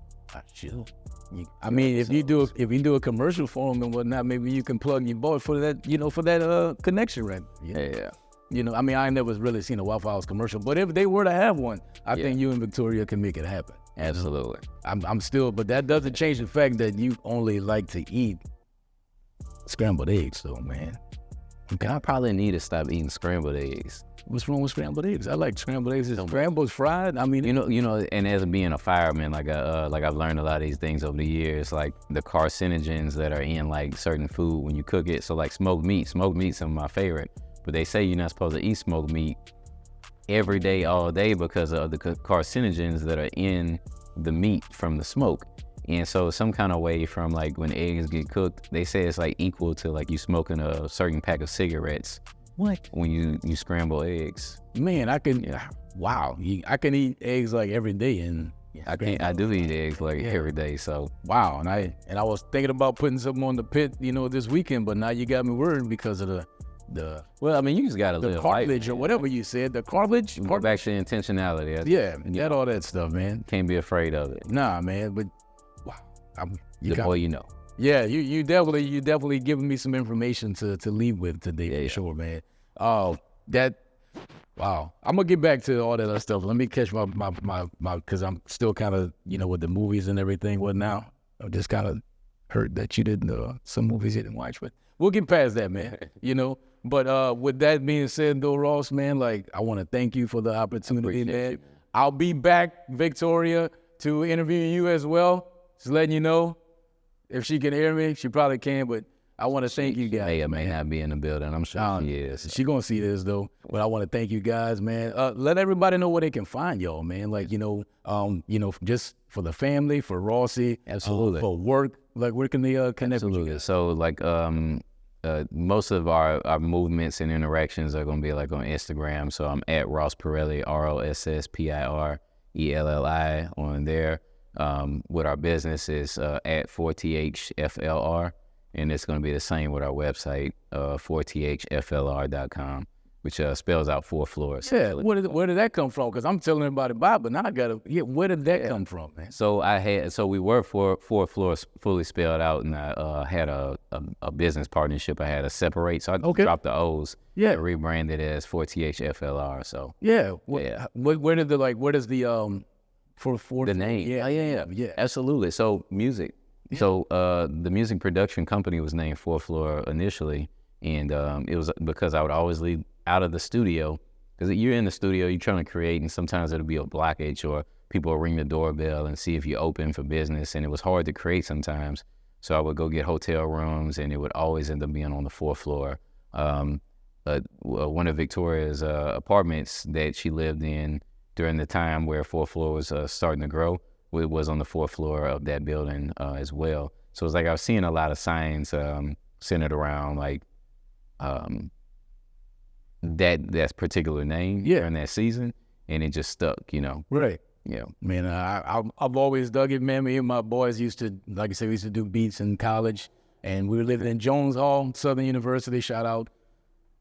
I mean, if you do a commercial for them and whatnot, maybe you can plug your boy for that connection, right? Yeah. I mean, I never really seen a Waffle House commercial, but if they were to have one, I think you and Victoria can make it happen. Absolutely. I'm still, but that doesn't change the fact that you only like to eat scrambled eggs, though, man. Okay. I probably need to stop eating scrambled eggs. What's wrong with scrambled eggs? I like scrambled eggs. Scrambled, fried. I mean, and as being a fireman, like I've learned a lot of these things over the years, like the carcinogens that are in like certain food when you cook it. So like smoked meat's some of my favorite. But they say you're not supposed to eat smoked meat every day, all day because of the carcinogens that are in the meat from the smoke. And so some kind of way from like when eggs get cooked, they say it's like equal to like you smoking a certain pack of cigarettes. What? When you scramble eggs. Man, I can eat eggs like every day and I do eat eggs like every day, so. Wow, and I was thinking about putting something on the pit, this weekend, but now you got me worried because of the well, I mean, you just gotta live the cartilage or whatever you said. The cartilage. Go back to intentionality. Got all that stuff, man. Can't be afraid of it. Nah, man. But wow, more you know. Yeah, you definitely giving me some information to leave with today for sure, man. Oh, that Wow. I'm gonna get back to all that other stuff. Let me catch my because I'm still kind of, with the movies and everything. What now? I'm just kind of hurt that you didn't, some movies you didn't watch, but we'll get past that, man. But with that being said, though, Ross, man, like, I want to thank you for the opportunity, man. I'll be back, Victoria, to interview you as well. Just letting you know, if she can hear me, she probably can, but I want to thank you guys. May or may not be in the building. I'm sure she is. She gonna see this though, but I want to thank you guys, man. Let everybody know where they can find y'all, man. Like, just for the family, for Rossi, absolutely, for work. Like, where can they connect with you guys? So, like, most of our movements and interactions are gonna be like on Instagram. So I'm at Ross Pirelli, ROSSPIRELLI on there. With our business is at 4TH FLR. And it's going to be the same with our website, 4thflr.com, which spells out 4 floors. Yeah, where did that come from? Because I'm telling everybody about it, but now I got to, where did that come from, man? So we were 4 floors fully spelled out, and I had a business partnership I had to separate. So I dropped the O's and rebranded it as 4THFLR. So where did the the name? Yeah, absolutely. So music. Yeah. So the music production company was named 4th Floor initially, and it was because I would always leave out of the studio, because you're in the studio, you're trying to create, and sometimes it'll be a blockage, or people will ring the doorbell and see if you're open for business, and it was hard to create sometimes. So I would go get hotel rooms, and it would always end up being on the 4th floor. One of Victoria's apartments that she lived in during the time where 4th floor was starting to grow, it was on the 4th floor of that building as well. So it's like I was seeing a lot of signs centered around like that particular name during that season, and it just stuck, Right. Yeah. Man, I've always dug it, man. Me and my boys used to, like I said, we used to do beats in college, and we were living in Jones Hall, Southern University, shout out.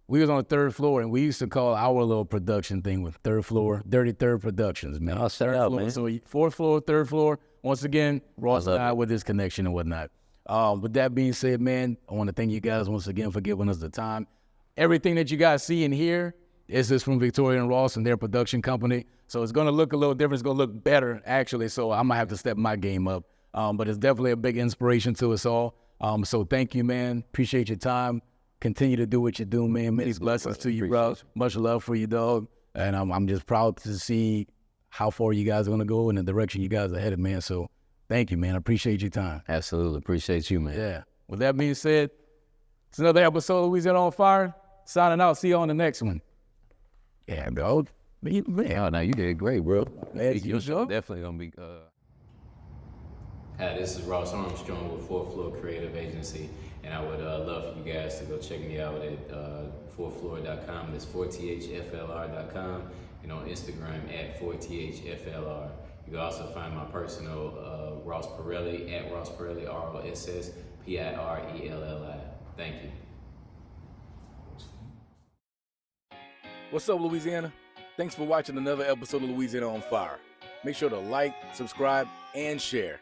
We was on the 3rd floor, and we used to call our little production thing with 3rd floor, Dirty Third Productions, man. I'll set it up, man. So 4th floor, 3rd floor. Once again, Ross and I with his connection and whatnot. With that being said, man, I want to thank you guys once again for giving us the time. Everything that you guys see and hear is just from Victoria and Ross and their production company. So it's going to look a little different. It's going to look better, actually. So I'm going to have to step my game up. But it's definitely a big inspiration to us all. So thank you, man. Appreciate your time. Continue to do what you do, man. Many blessings to you, bro. Much love for you, dog. And I'm just proud to see how far you guys are going to go and the direction you guys are headed, man. So thank you, man. I appreciate your time. Absolutely. Appreciate you, man. Yeah. With that being said, it's another episode of Louisiana On Fire. Signing out. See you on the next one. Yeah, dog. Man. Oh, no, you did great, bro. You're definitely going to be... Hi, this is Ross Armstrong with 4th Floor Creative Agency, and I would love for you guys to go check me out at 4thfloor.com. That's 4thflr.com, and on Instagram at 4thflr. You can also find my personal Ross Pirelli at Ross Pirelli, ROSSPIRELLI. Thank you. What's up, Louisiana? Thanks for watching another episode of Louisiana On Fire. Make sure to like, subscribe, and share.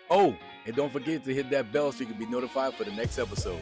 Oh, and don't forget to hit that bell so you can be notified for the next episode.